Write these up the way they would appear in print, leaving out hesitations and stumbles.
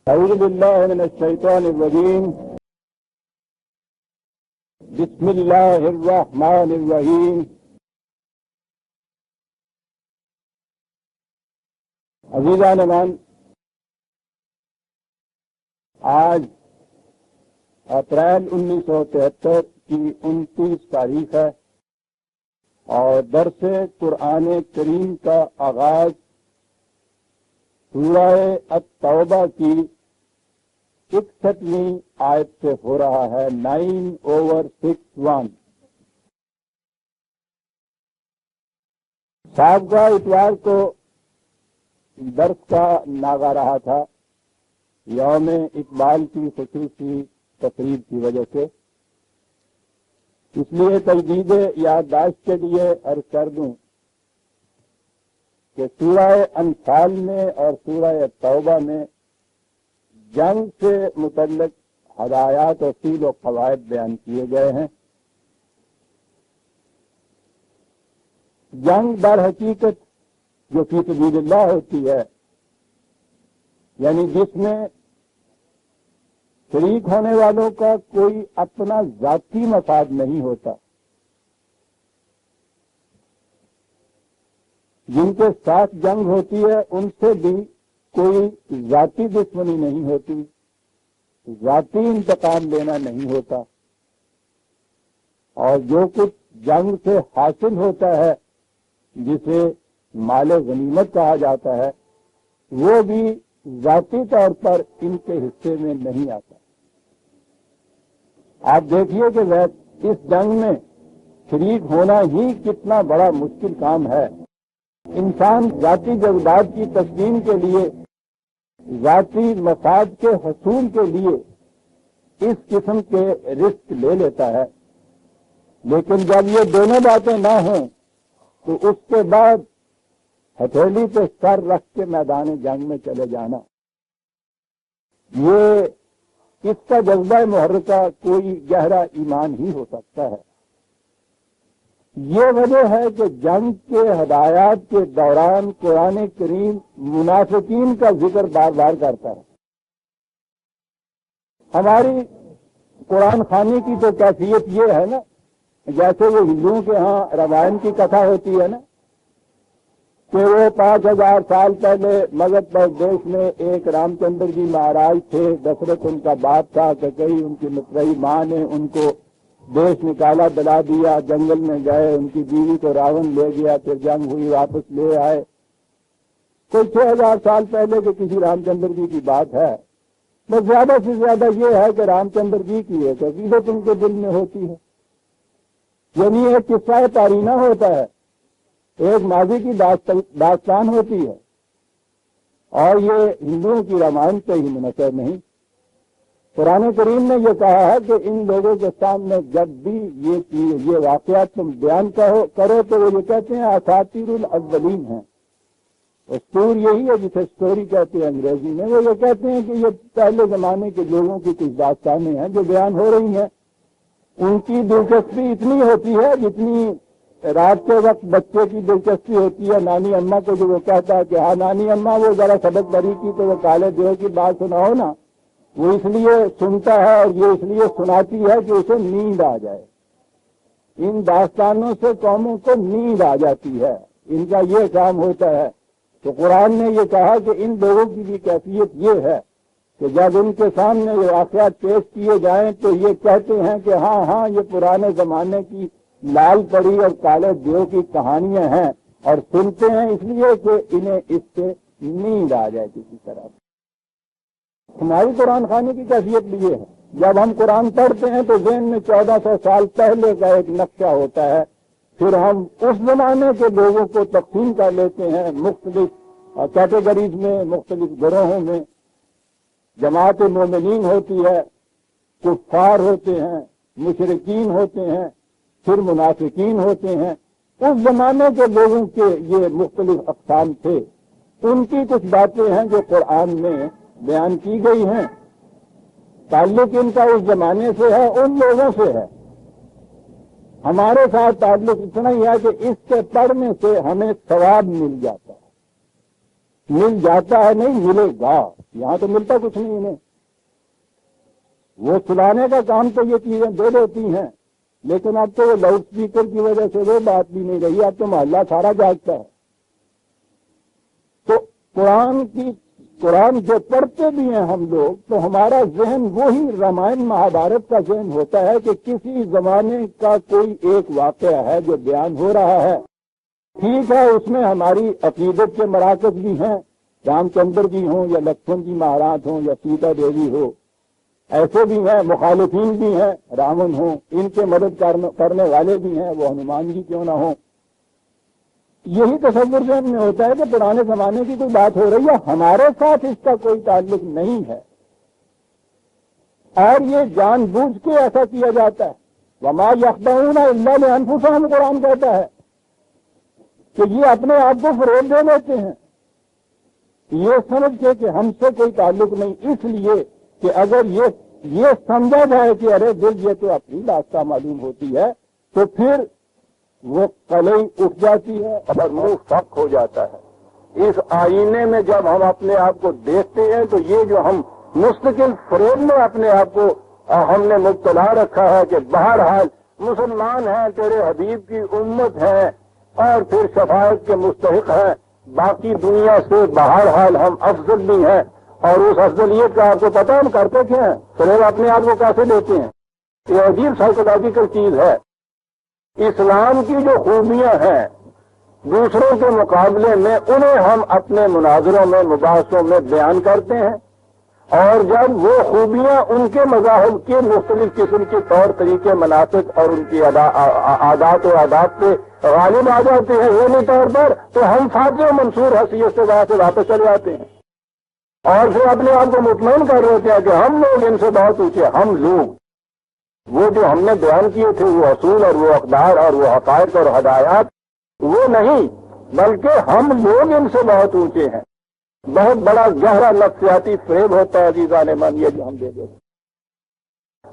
اعوذ باللہ من الشیطان الرجیم بسم اللہ الرحمن الرحیم عزیزان امان، آج اپریل 1973 کی 29 تاریخ ہے اور درس قرآن کریم کا آغاز سورہ التوبہ کی 61ویں آیت سے ہو رہا ہے، 9/61۔ سابقہ اتوار کو درس کا ناغہ رہا تھا یوم اقبال کی خصوصی تقریب کی وجہ سے، اس لیے تجدید یادداشت کے لیے عرض کر دوں کہ سورہ انفال میں اور سورہ توبہ میں جنگ سے متعلق ہدایات اصول و قواعد بیان کیے گئے ہیں۔ جنگ در حقیقت جو فی سبیل اللہ ہوتی ہے، یعنی جس میں شریک ہونے والوں کا کوئی اپنا ذاتی مفاد نہیں ہوتا، جن کے ساتھ جنگ ہوتی ہے ان سے بھی کوئی ذاتی دشمنی نہیں ہوتی، ذاتی انتقام لینا نہیں ہوتا، اور جو کچھ جنگ سے حاصل ہوتا ہے جسے مال غنیمت کہا جاتا ہے وہ بھی ذاتی طور پر ان کے حصے میں نہیں آتا۔ آپ دیکھیے کہ اس جنگ میں شریک ہونا ہی کتنا بڑا مشکل کام ہے۔ انسان ذاتی جذبات کی تسکین کے لیے، ذاتی مفاد کے حصول کے لیے اس قسم کے رسک لے لیتا ہے، لیکن جب یہ دونوں باتیں نہ ہوں تو اس کے بعد ہتھیلی پہ سر رکھ کے میدان جنگ میں چلے جانا، یہ اس کا جذبہ محرکہ کوئی گہرا ایمان ہی ہو سکتا ہے۔ یہ وجہ ہے کہ جنگ کے ہدایات کے دوران قرآن کریم منافقین کا ذکر بار بار کرتا ہے۔ ہماری قرآن خوانی کی تو کیفیت یہ ہے نا، جیسے وہ ہندوؤں کے ہاں رامائن کی کتھا ہوتی ہے نا، کہ وہ 5000 سال پہلے مگدھ پردیش میں ایک رام چندر جی مہاراج تھے، دشرت ان کا باپ تھا، کہ کئی ان کی مترئی ماں نے ان کو دیش نکالا، دلا دیا، جنگل میں گئے، ان کی بیوی کو راون لے گیا، پھر جنگ ہوئی واپس لے آئے۔ کوئی 6000 سال پہلے کے کسی رام چندر جی کی بات ہے، بس زیادہ سے زیادہ یہ ہے کہ رام چندر جی کی ایک عقیدت ان کے دل میں ہوتی ہے، یعنی ایک قصہ تارینہ ہوتا ہے، ایک ماضی کی داستان ہوتی ہے، اور یہ ہندوؤں کی رامائن سے ہی منحصر نہیں۔ قرآن کریم نے یہ کہا ہے کہ ان لوگوں کے سامنے جب بھی یہ واقعات تم بیان کرو تو وہ یہ کہتے ہیں اساطیر الاولین ہیں۔ اسطور یہی ہے جسے اسٹوری کہتے ہیں انگریزی میں، وہ یہ کہتے ہیں کہ یہ پہلے زمانے کے لوگوں کی کچھ داستانیں ہیں جو بیان ہو رہی ہیں۔ ان کی دلچسپی اتنی ہوتی ہے جتنی رات کے وقت بچے کی دلچسپی ہوتی ہے نانی اماں کو، جو وہ کہتا ہے کہ ہاں نانی اماں وہ ذرا سبق بری کی تو وہ کالے دیو کی بات سناؤ نا، وہ اس لیے سنتا ہے اور یہ اس لیے سناتی ہے کہ اسے نیند آ جائے۔ ان داستانوں سے قوموں کو نیند آ جاتی ہے، ان کا یہ کام ہوتا ہے۔ تو قرآن نے یہ کہا کہ ان لوگوں کی بھی کیفیت یہ ہے کہ جب ان کے سامنے یہ واقعات پیش کیے جائیں تو یہ کہتے ہیں کہ ہاں ہاں یہ پرانے زمانے کی لال پری اور کالے دیو کی کہانیاں ہیں، اور سنتے ہیں اس لیے کہ انہیں اس سے نیند آ جائے کسی طرح۔ ہماری قرآن خوانی کی کیفیت بھی یہ ہے، جب ہم قرآن پڑھتے ہیں تو ذہن میں 1400 سال پہلے کا ایک نقشہ ہوتا ہے، پھر ہم اس زمانے کے لوگوں کو تقسیم کر لیتے ہیں مختلف کیٹیگریز میں، مختلف گروہوں میں۔ جماعت مومنین ہوتی ہے، کفار ہوتے ہیں، مشرکین ہوتے ہیں، پھر منافقین ہوتے ہیں۔ اس زمانے کے لوگوں کے یہ مختلف اقسام تھے، ان کی کچھ باتیں ہیں جو قرآن میں بیان کی گئی ہیں، تعلق ان کا اس زمانے سے ہے، ان لوگوں سے ہے۔ ہمارے ساتھ تعلق اتنا ہی ہے کہ اس کے پڑھنے سے ہمیں ثواب مل جاتا ہے، مل جاتا ہے نہیں ملے گا، یہاں تو ملتا کچھ نہیں انہیں. وہ سلانے کا کام تو یہ چیزیں دے دیتی ہیں، لیکن اب تو وہ لاؤڈ اسپیکر کی وجہ سے وہ بات بھی نہیں رہی، اب تو محلہ سارا جاگتا ہے. تو قرآن جو پڑھتے بھی ہیں ہم لوگ، تو ہمارا ذہن وہی رامائن مہابھارت کا ذہن ہوتا ہے کہ کسی زمانے کا کوئی ایک واقعہ ہے جو بیان ہو رہا ہے. ٹھیک ہے، اس میں ہماری عقیدت کے مراکز بھی ہیں، رام چندر جی ہوں یا لکشمن جی مہاراج ہوں یا سیتا دیوی ہو، ایسے بھی ہیں. مخالفین بھی ہیں، راون ہوں، ان کے مدد کرنے والے بھی ہیں، وہ ہنومان جی کیوں نہ ہوں. یہی تصور ذہن میں ہوتا ہے کہ پرانے زمانے کی کوئی بات ہو رہی ہے، ہمارے ساتھ اس کا کوئی تعلق نہیں ہے، اور یہ جان بوجھ کے ایسا کیا جاتا ہے. وما یخدعون الا بانفسہم، قرآن کہتا ہے کہ یہ اپنے آپ کو فریب دے دیتے ہیں یہ سمجھ کے کہ ہم سے کوئی تعلق نہیں، اس لیے کہ اگر یہ سمجھا جائے کہ ارے دل یہ تو اپنی داستہ معلوم ہوتی ہے، تو پھر وہ قلعی اٹھ جاتی ہے اور منہ فق ہو جاتا ہے. اس آئینے میں جب ہم اپنے آپ کو دیکھتے ہیں تو یہ جو ہم مستقل فریب میں اپنے آپ کو ہم نے مبتلا رکھا ہے کہ بہرحال مسلمان ہیں، تیرے حبیب کی امت ہے اور پھر شفاعت کے مستحق ہیں، باقی دنیا سے بہرحال ہم افضل بھی ہیں. اور اس افضلیت کا آپ کو پتہ ہم کرتے کیا ہیں؟ فریب اپنے آپ کو کیسے لیتے ہیں؟ یہ عجیب سائیکولوجیکل چیز ہے. اسلام کی جو خوبیاں ہیں دوسروں کے مقابلے میں انہیں ہم اپنے مناظروں میں مباحثوں میں بیان کرتے ہیں، اور جب وہ خوبیاں ان کے مذاہب کے مختلف قسم کے طور طریقے مناسب اور ان کی عادات و آداب پہ غالب آ جاتے ہیں ذہنی طور پر، تو ہم فاتح و منصور حیثیت سے وہاں سے واپس چلے جاتے ہیں اور پھر اپنے آپ کو مطمئن کر رہے ہوتے ہیں کہ ہم لوگ ان سے بہت اونچے. ہم لوگ وہ جو ہم نے بیان کیے تھے وہ اصول اور وہ اقدار اور وہ حقائق اور ہدایات وہ نہیں، بلکہ ہم لوگ ان سے بہت اونچے ہیں. بہت بڑا گہرا نفسیاتی فریب ہوتا ہے عزیزان من یہ جو ہم دے دیتے،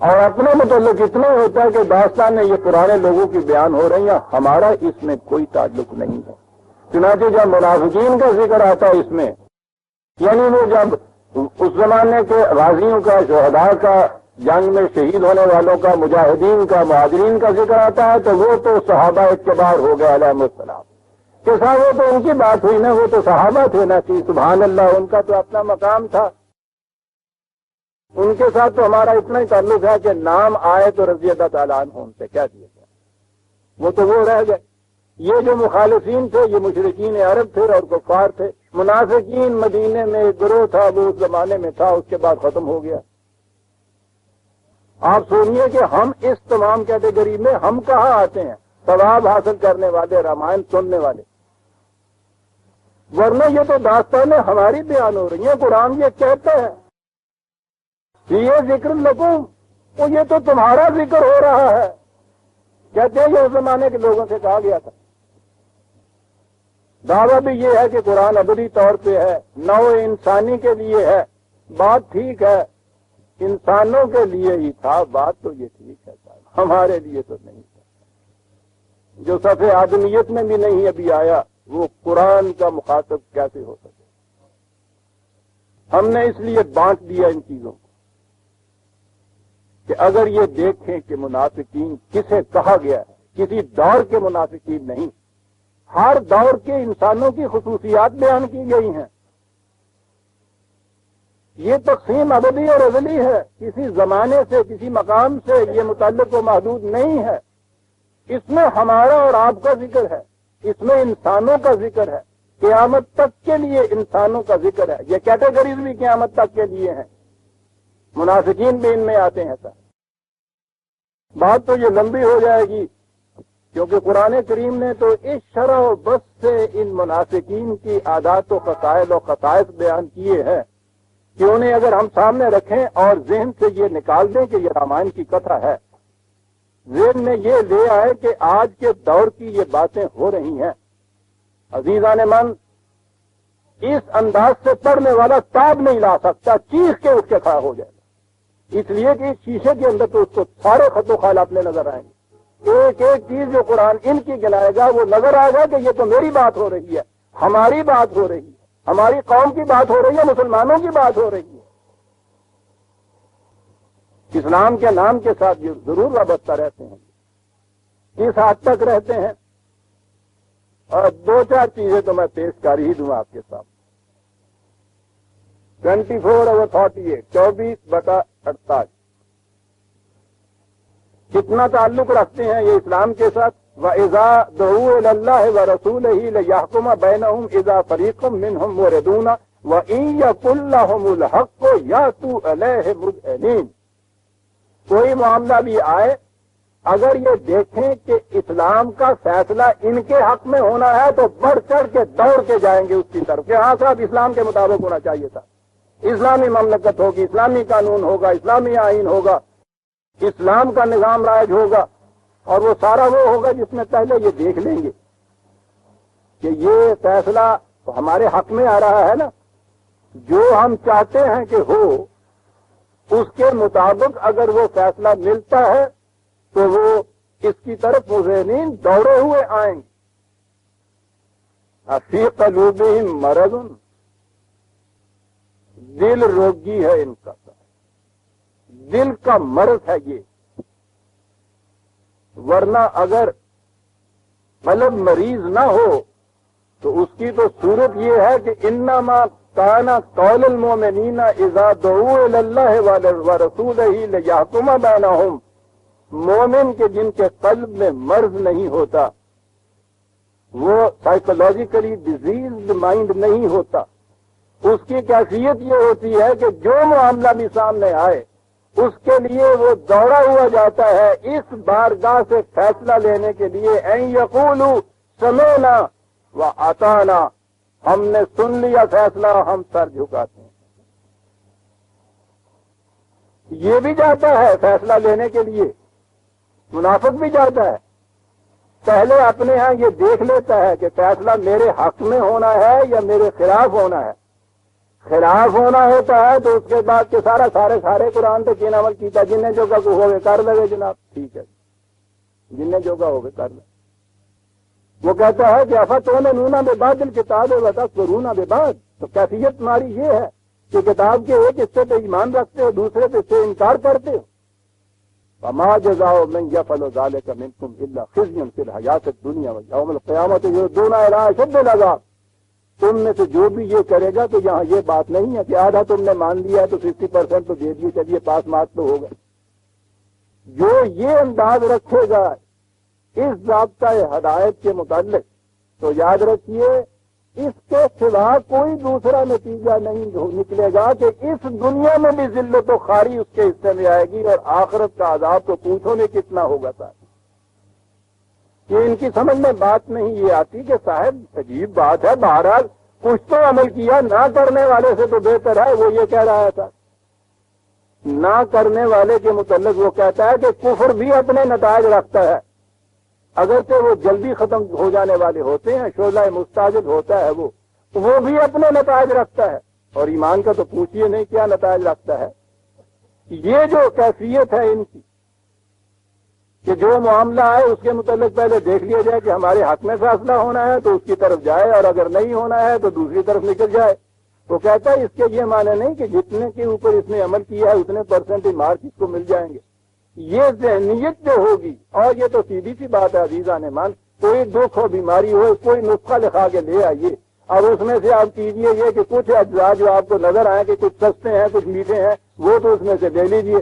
اور اپنے متعلق اتنا ہوتا ہے کہ داستان یہ پرانے لوگوں کی بیان ہو رہی ہیں، ہمارا اس میں کوئی تعلق نہیں ہے. چنانچہ جب منافقین کا ذکر آتا ہے اس میں، یعنی وہ جب اس زمانے کے غازیوں کا، شہداء کا، جنگ میں شہید ہونے والوں کا، مجاہدین کا، مہاجرین کا ذکر آتا ہے تو وہ تو صحابہ اعتبار ہو گئے علیہ السلام کے ساتھ، وہ تو ان کی بات ہوئی نا، وہ تو صحابہ تھے نا کہ سبحان اللہ، ان کا تو اپنا مقام تھا. ان کے ساتھ تو ہمارا اتنا ہی تعلق ہے کہ نام آئے تو رضی اللہ تعالیٰ عنہ ان سے کیا دیا گیا، وہ تو وہ رہ گئے. یہ جو مخالفین تھے یہ مشرکین عرب تھے اور کفار تھے. منافقین مدینے میں ایک گروہ تھا، وہ اس زمانے میں تھا، اس کے بعد ختم ہو گیا. آپ سنیے کہ ہم اس تمام کیٹیگری میں ہم کہاں آتے ہیں؟ ثواب حاصل کرنے والے، رامائن سننے والے. ورنہ یہ تو داستانیں ہماری بیان ہو رہی ہیں. قرآن یہ کہتا ہے یہ ذکر لکم، تو یہ تو تمہارا ذکر ہو رہا ہے. کہتے ہیں یہ اس زمانے کے لوگوں سے کہا گیا تھا. دعویٰ بھی یہ ہے کہ قرآن ابدی طور پہ ہے، نوع انسانی کے لیے ہے. بات ٹھیک ہے، انسانوں کے لیے ہی تھا، بات تو یہ ٹھیک ہے، ہمارے لیے تو نہیں تھا. جو صفحے آدمیت میں بھی نہیں ابھی آیا وہ قرآن کا مخاطب کیسے ہو سکے؟ ہم نے اس لیے بانٹ دیا ان چیزوں کو کہ اگر یہ دیکھیں کہ منافقین کسے کہا گیا ہے، کسی دور کے منافقین نہیں، ہر دور کے انسانوں کی خصوصیات بیان کی گئی ہیں. یہ تقسیم ابدی اور ازلی ہے، کسی زمانے سے، کسی مقام سے یہ متعلق و محدود نہیں ہے. اس میں ہمارا اور آپ کا ذکر ہے، اس میں انسانوں کا ذکر ہے، قیامت تک کے لیے انسانوں کا ذکر ہے. یہ کیٹیگریز بھی قیامت تک کے لیے ہیں، منافقین بھی ان میں آتے ہیں. سر بات تو یہ لمبی ہو جائے گی، کیونکہ قرآن کریم نے تو اس شرح و بس سے ان منافقین کی عادات و قصائد و خصائص بیان کیے ہیں کہ انہیں اگر ہم سامنے رکھیں اور ذہن سے یہ نکال دیں کہ یہ رامائن کی کتھا ہے، ذہن میں یہ لے آئے کہ آج کے دور کی یہ باتیں ہو رہی ہیں. عزیزان من، اس انداز سے پڑھنے والا تاب نہیں لا سکتا، چیخ کے اٹھ کے کھڑا ہو جائے گا. اس لیے کہ اس شیشے کے اندر تو اس کو سارے خط و خال اپنے نظر آئیں گے. ایک ایک چیز جو قرآن ان کی گنائے گا وہ نظر آئے گا کہ یہ تو میری بات ہو رہی ہے، ہماری بات ہو رہی ہے. ہماری قوم کی بات ہو رہی ہے، مسلمانوں کی بات ہو رہی ہے. اسلام کے نام کے ساتھ یہ ضرور وابستہ رہتے ہیں. کس حد تک رہتے ہیں؟ اور دو چار چیزیں تو میں پیش کر ہی دوں آپ کے ساتھ. 24/48 24/48 کتنا تعلق رکھتے ہیں یہ اسلام کے ساتھ. وَإِذَا دُعُوا إِلَى اللَّهِ وَرَسُولِهِ لِيَحْكُمَ بَيْنَهُمْ إِذَا فَرِيقٌ مِّنْهُم مُّعْرِضُونَ وَإِن يَكُن لَّهُمُ الْحَقُّ يَأْتُوا إِلَيْهِ مُذْعِنِينَ. کوئی معاملہ بھی آئے، اگر یہ دیکھیں کہ اسلام کا فیصلہ ان کے حق میں ہونا ہے تو بڑھ چڑھ کے دوڑ کے جائیں گے اس کی طرف کہ ہاں صاحب اسلام کے مطابق ہونا چاہیے تھا، اسلامی مملکت ہوگی، اسلامی قانون ہوگا، اسلامی آئین ہوگا، اسلام کا نظام رائج ہوگا. اور وہ سارا وہ ہوگا جس میں پہلے یہ دیکھ لیں گے کہ یہ فیصلہ تو ہمارے حق میں آ رہا ہے نا، جو ہم چاہتے ہیں کہ ہو اس کے مطابق اگر وہ فیصلہ ملتا ہے تو وہ اس کی طرف مذعنین دوڑے ہوئے آئیں گے. فی قلوبہم مرض، دل روگی ہے ان کا، دل کا مرض ہے یہ. ورنہ اگر قلب مریض نہ ہو تو اس کی تو صورت یہ ہے کہ انما کان قول المؤمنین اذا دعوا الی اللہ ورسولہ لیحکم بینہم. مومن کے جن کے قلب میں مرض نہیں ہوتا، وہ سائیکولوجیکلی ڈیزیزڈ مائنڈ نہیں ہوتا، اس کی کیفیت یہ ہوتی ہے کہ جو معاملہ بھی سامنے آئے اس کے لیے وہ دوڑا ہوا جاتا ہے اس بارگاہ سے فیصلہ لینے کے لیے. ان یقولوا سمعنا واطعنا، ہم نے سن لیا فیصلہ، ہم سر جھکاتے ہیں. یہ بھی جاتا ہے فیصلہ لینے کے لیے، منافق بھی جاتا ہے، پہلے اپنے ہاں یہ دیکھ لیتا ہے کہ فیصلہ میرے حق میں ہونا ہے یا میرے خلاف ہونا ہے. خلاف ہونا ہوتا ہے تو اس کے بعد کے سارے قرآن تو کین عمل کیتا، جنہیں جو کا ہوگے کر لگے جناب، ٹھیک ہے جنہیں جو کا ہوگے کر لگے. وہ کہتا ہے کہ افتؤمنون ببعض الکتاب وتکفرون ببعض، تو کیفیت تمہاری یہ ہے کہ کتاب کے ایک حصے پہ ایمان رکھتے ہو، دوسرے پہ سے انکار کرتے ہو. فما جزاء من يفعل ذلك منكم الا خزي في الحياة الدنيا ويوم القيامة يردون الى اشد العذاب. تم میں سے جو بھی یہ کرے گا تو یہاں یہ بات نہیں ہے کہ آدھا تم نے مان لیا ہے تو 50% تو دے دیے، چلیے پاس مارک تو ہوگا. جو یہ انداز رکھے گا اس ضابطۂ ہدایت کے متعلق تو یاد رکھیے اس کے سوا کوئی دوسرا نتیجہ نہیں نکلے گا کہ اس دنیا میں بھی ذلت و خواری اس کے حصے میں آئے گی، اور آخرت کا عذاب تو پوچھو میں کتنا ہوگا صاحب. کہ ان کی سمجھ میں بات نہیں یہ آتی کہ صاحب عجیب بات ہے، بہرحال کچھ تو عمل کیا، نہ کرنے والے سے تو بہتر ہے. وہ یہ کہہ رہا تھا نہ کرنے والے کے متعلق، وہ کہتا ہے کہ کفر بھی اپنے نتائج رکھتا ہے، اگرچہ وہ جلدی ختم ہو جانے والے ہوتے ہیں، شعلہ مستعجل ہوتا ہے وہ بھی اپنے نتائج رکھتا ہے. اور ایمان کا تو پوچھئے نہیں کیا نتائج رکھتا ہے. یہ جو کیفیت ہے ان کی کہ جو معاملہ ہے اس کے متعلق پہلے دیکھ لیا جائے کہ ہمارے حق میں فیصلہ ہونا ہے تو اس کی طرف جائے، اور اگر نہیں ہونا ہے تو دوسری طرف نکل جائے. تو کہتا ہے اس کے یہ معنی نہیں کہ جتنے کے اوپر اس نے عمل کیا ہے اتنے % مارک اس کو مل جائیں گے. یہ ذہنیت جو ہوگی، اور یہ تو سیدھی سی بات ہے عزیزان مان، کوئی دکھ ہو بیماری ہو کوئی نسخہ لکھا کے لے آئیے، اور اس میں سے آپ کیجئے یہ کہ کچھ اجزاء جو آپ کو نظر آئے کہ کچھ سستے ہیں کچھ میٹھے ہیں وہ تو اس میں سے لے لیجئے،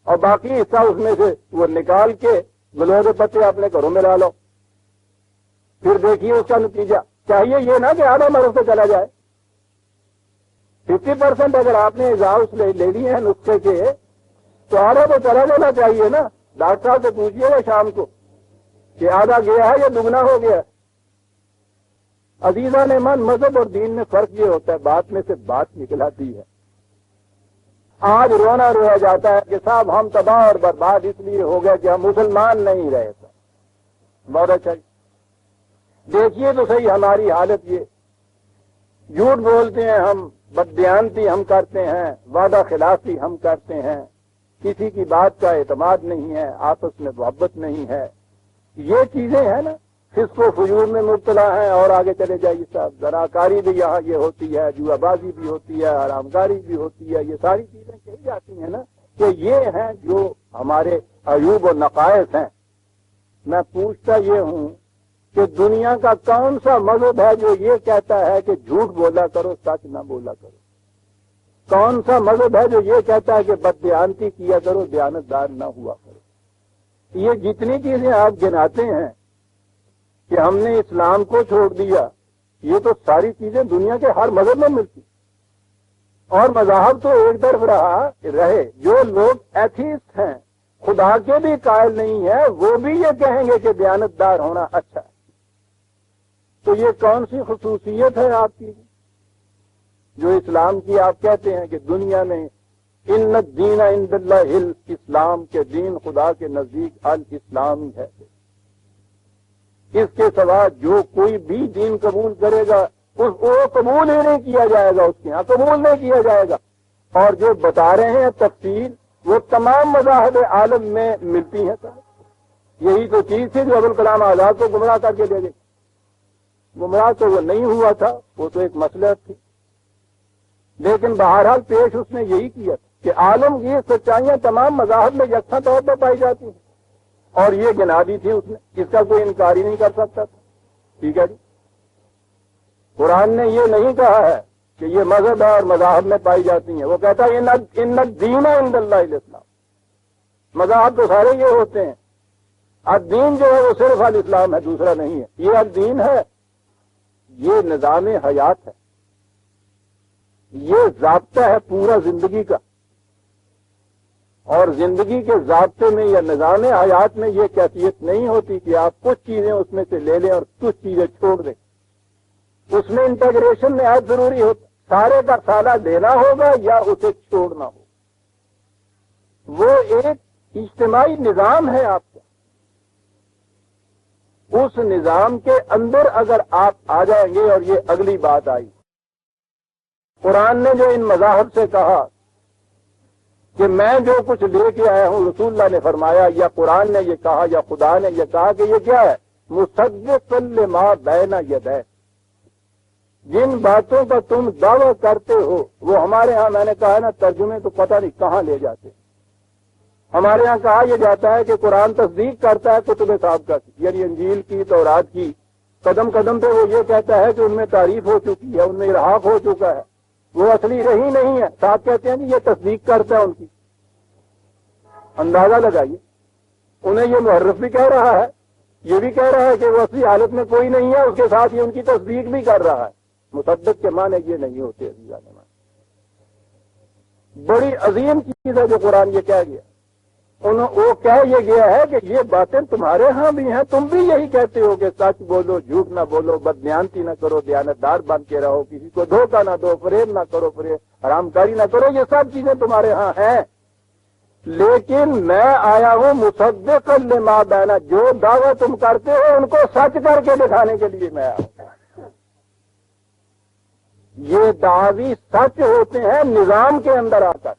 اور باقی حصہ اس میں سے وہ نکال کے گلوے پتے اپنے گھروں میں لا لو. پھر دیکھیے اس کا نتیجہ. چاہیے یہ نہ کہ آدھا مرض سے چلا جائے. 50% اگر آپ نے اضافہ لے لیے ہیں نسخے کے تو آدھا تو چلا لینا چاہیے نا. ڈاکٹر صاحب سے پوچھیے گا شام کو کہ آدھا گیا ہے یا دگنا ہو گیا. عزیزان ایمان، مذہب اور دین میں فرق یہ ہوتا ہے بات میں سے بات نکل آتی ہے. آج رونا رویا جاتا ہے کہ صاحب ہم تباہ اور برباد اس لیے ہو گئے کہ ہم مسلمان نہیں رہے تھے. بہت اچھا، دیکھیے تو صحیح ہماری حالت یہ، جھوٹ بولتے ہیں ہم، بددیانتی ہم کرتے ہیں، وعدہ خلافی ہم کرتے ہیں، کسی کی بات کا اعتماد نہیں ہے، آپس میں محبت نہیں ہے. یہ چیزیں ہیں نا. فسق و فجور میں مبتلا ہیں، اور آگے چلے جائیے صاحب، زناکاری بھی یہاں یہ ہوتی ہے، جوا بازی بھی ہوتی ہے، حرام کاری بھی ہوتی ہے، یہ ساری چیزیں کہی جاتی ہیں نا کہ یہ ہیں جو ہمارے عیوب و نقائص ہیں۔ میں پوچھتا یہ ہوں کہ دنیا کا کون سا مذہب ہے جو یہ کہتا ہے کہ جھوٹ بولا کرو، سچ نہ بولا کرو؟ کون سا مذہب ہے جو یہ کہتا ہے کہ بددیانتی کیا کرو، دیانتدار نہ ہوا کرو؟ یہ جتنی چیزیں آپ گناتے ہیں کہ ہم نے اسلام کو چھوڑ دیا، یہ تو ساری چیزیں دنیا کے ہر مذہب میں ملتی، اور مذاہب تو ایک طرف رہے۔ جو لوگ ایتھیسٹ ہیں، خدا کے بھی قائل نہیں ہیں، وہ بھی یہ کہیں گے کہ دیانتدار ہونا اچھا ہے۔ تو یہ کون سی خصوصیت ہے آپ کی جو اسلام کی آپ کہتے ہیں کہ دنیا میں ان الدین عند اللہ الاسلام، کے دین خدا کے نزدیک الاسلام ہی ہے، اس کے سوا جو کوئی بھی دین قبول کرے گا وہ قبول ہی نہیں کیا جائے گا، اس کے یہاں قبول نہیں کیا جائے گا۔ اور جو بتا رہے ہیں تفصیل، وہ تمام مذاہب عالم میں ملتی ہیں صاحب۔ یہی تو چیز تھی جو ابوالکلام آزاد کو گمراہ کر کے لے گئی۔ گمراہ تو وہ نہیں ہوا تھا، وہ تو ایک مصلحت تھی، لیکن بہرحال پیش اس نے یہی کیا کہ عالمگیر سچائیاں تمام مذاہب میں یکساں طور پر پائی جاتی ہیں، اور یہ گنا دی تھی اس نے، اس کا کوئی انکار ہی نہیں کر سکتا تھا۔ ٹھیک ہے جی، قرآن نے یہ نہیں کہا ہے کہ یہ مذہب ہے اور مذاہب میں پائی جاتی ہیں، وہ کہتا ہے ان الدین عند اللہ الاسلام۔ مذاہب تو سارے یہ ہوتے ہیں، الدین جو ہے وہ صرف الاسلام ہے، دوسرا نہیں ہے۔ یہ الدین ہے، یہ نظام حیات ہے، یہ ضابطہ ہے پورا زندگی کا، اور زندگی کے ضابطے میں یا نظام حیات میں یہ کیفیت نہیں ہوتی کہ آپ کچھ چیزیں اس میں سے لے لیں اور کچھ چیزیں چھوڑ دیں۔ اس میں انٹیگریشن نہایت ضروری ہوتا، سارے کا سالہ لینا ہوگا یا اسے چھوڑنا ہوگا۔ وہ ایک اجتماعی نظام ہے آپ کا، اس نظام کے اندر اگر آپ آ جائیں گے، اور یہ اگلی بات آئی، قرآن نے جو ان مذاہب سے کہا کہ میں جو کچھ لے کے آیا ہوں، رسول اللہ نے فرمایا یا قرآن نے یہ کہا یا خدا نے یہ کہا کہ یہ کیا ہے؟ مصدقا لما بین یدیہ، جن باتوں کا تم دعویٰ کرتے ہو وہ ہمارے ہاں، میں نے کہا نا ترجمے تو پتہ نہیں کہاں لے جاتے۔ ہمارے ہاں کہا یہ جاتا ہے کہ قرآن تصدیق کرتا ہے کتب سابقہ کی، یعنی انجیل کی، تورات کی، قدم قدم پہ وہ یہ کہتا ہے کہ ان میں تعریف ہو چکی ہے، ان میں الحاق ہو چکا ہے، وہ اصلی رہی نہیں ہے، صاحب کہتے ہیں کہ یہ تصدیق کرتا ہے ان کی۔ اندازہ لگائیے، انہیں یہ محرف بھی کہہ رہا ہے، یہ بھی کہہ رہا ہے کہ وہ اصلی حالت میں کوئی نہیں ہے، اس کے ساتھ یہ ان کی تصدیق بھی کر رہا ہے۔ مصدق کے معنی یہ نہیں ہوتے عزیزان معنی۔ بڑی عظیم چیز ہے جو قرآن یہ کہہ گیا، وہ کہہ یہ گیا ہے کہ یہ باتیں تمہارے ہاں بھی ہیں، تم بھی یہی کہتے ہو کہ سچ بولو، جھوٹ نہ بولو، بددیانتی نہ کرو، دیانتدار بن کے رہو، کسی کو دھوکہ نہ دو، فریب نہ کرو، حرام کاری نہ کرو، یہ سب چیزیں تمہارے ہاں ہیں، لیکن میں آیا ہوں مصدقا لما بین، جو دعویٰ تم کرتے ہو ان کو سچ کر کے دکھانے کے لیے میں آیا ہوں۔ یہ دعوی سچ ہوتے ہیں نظام کے اندر آ کر،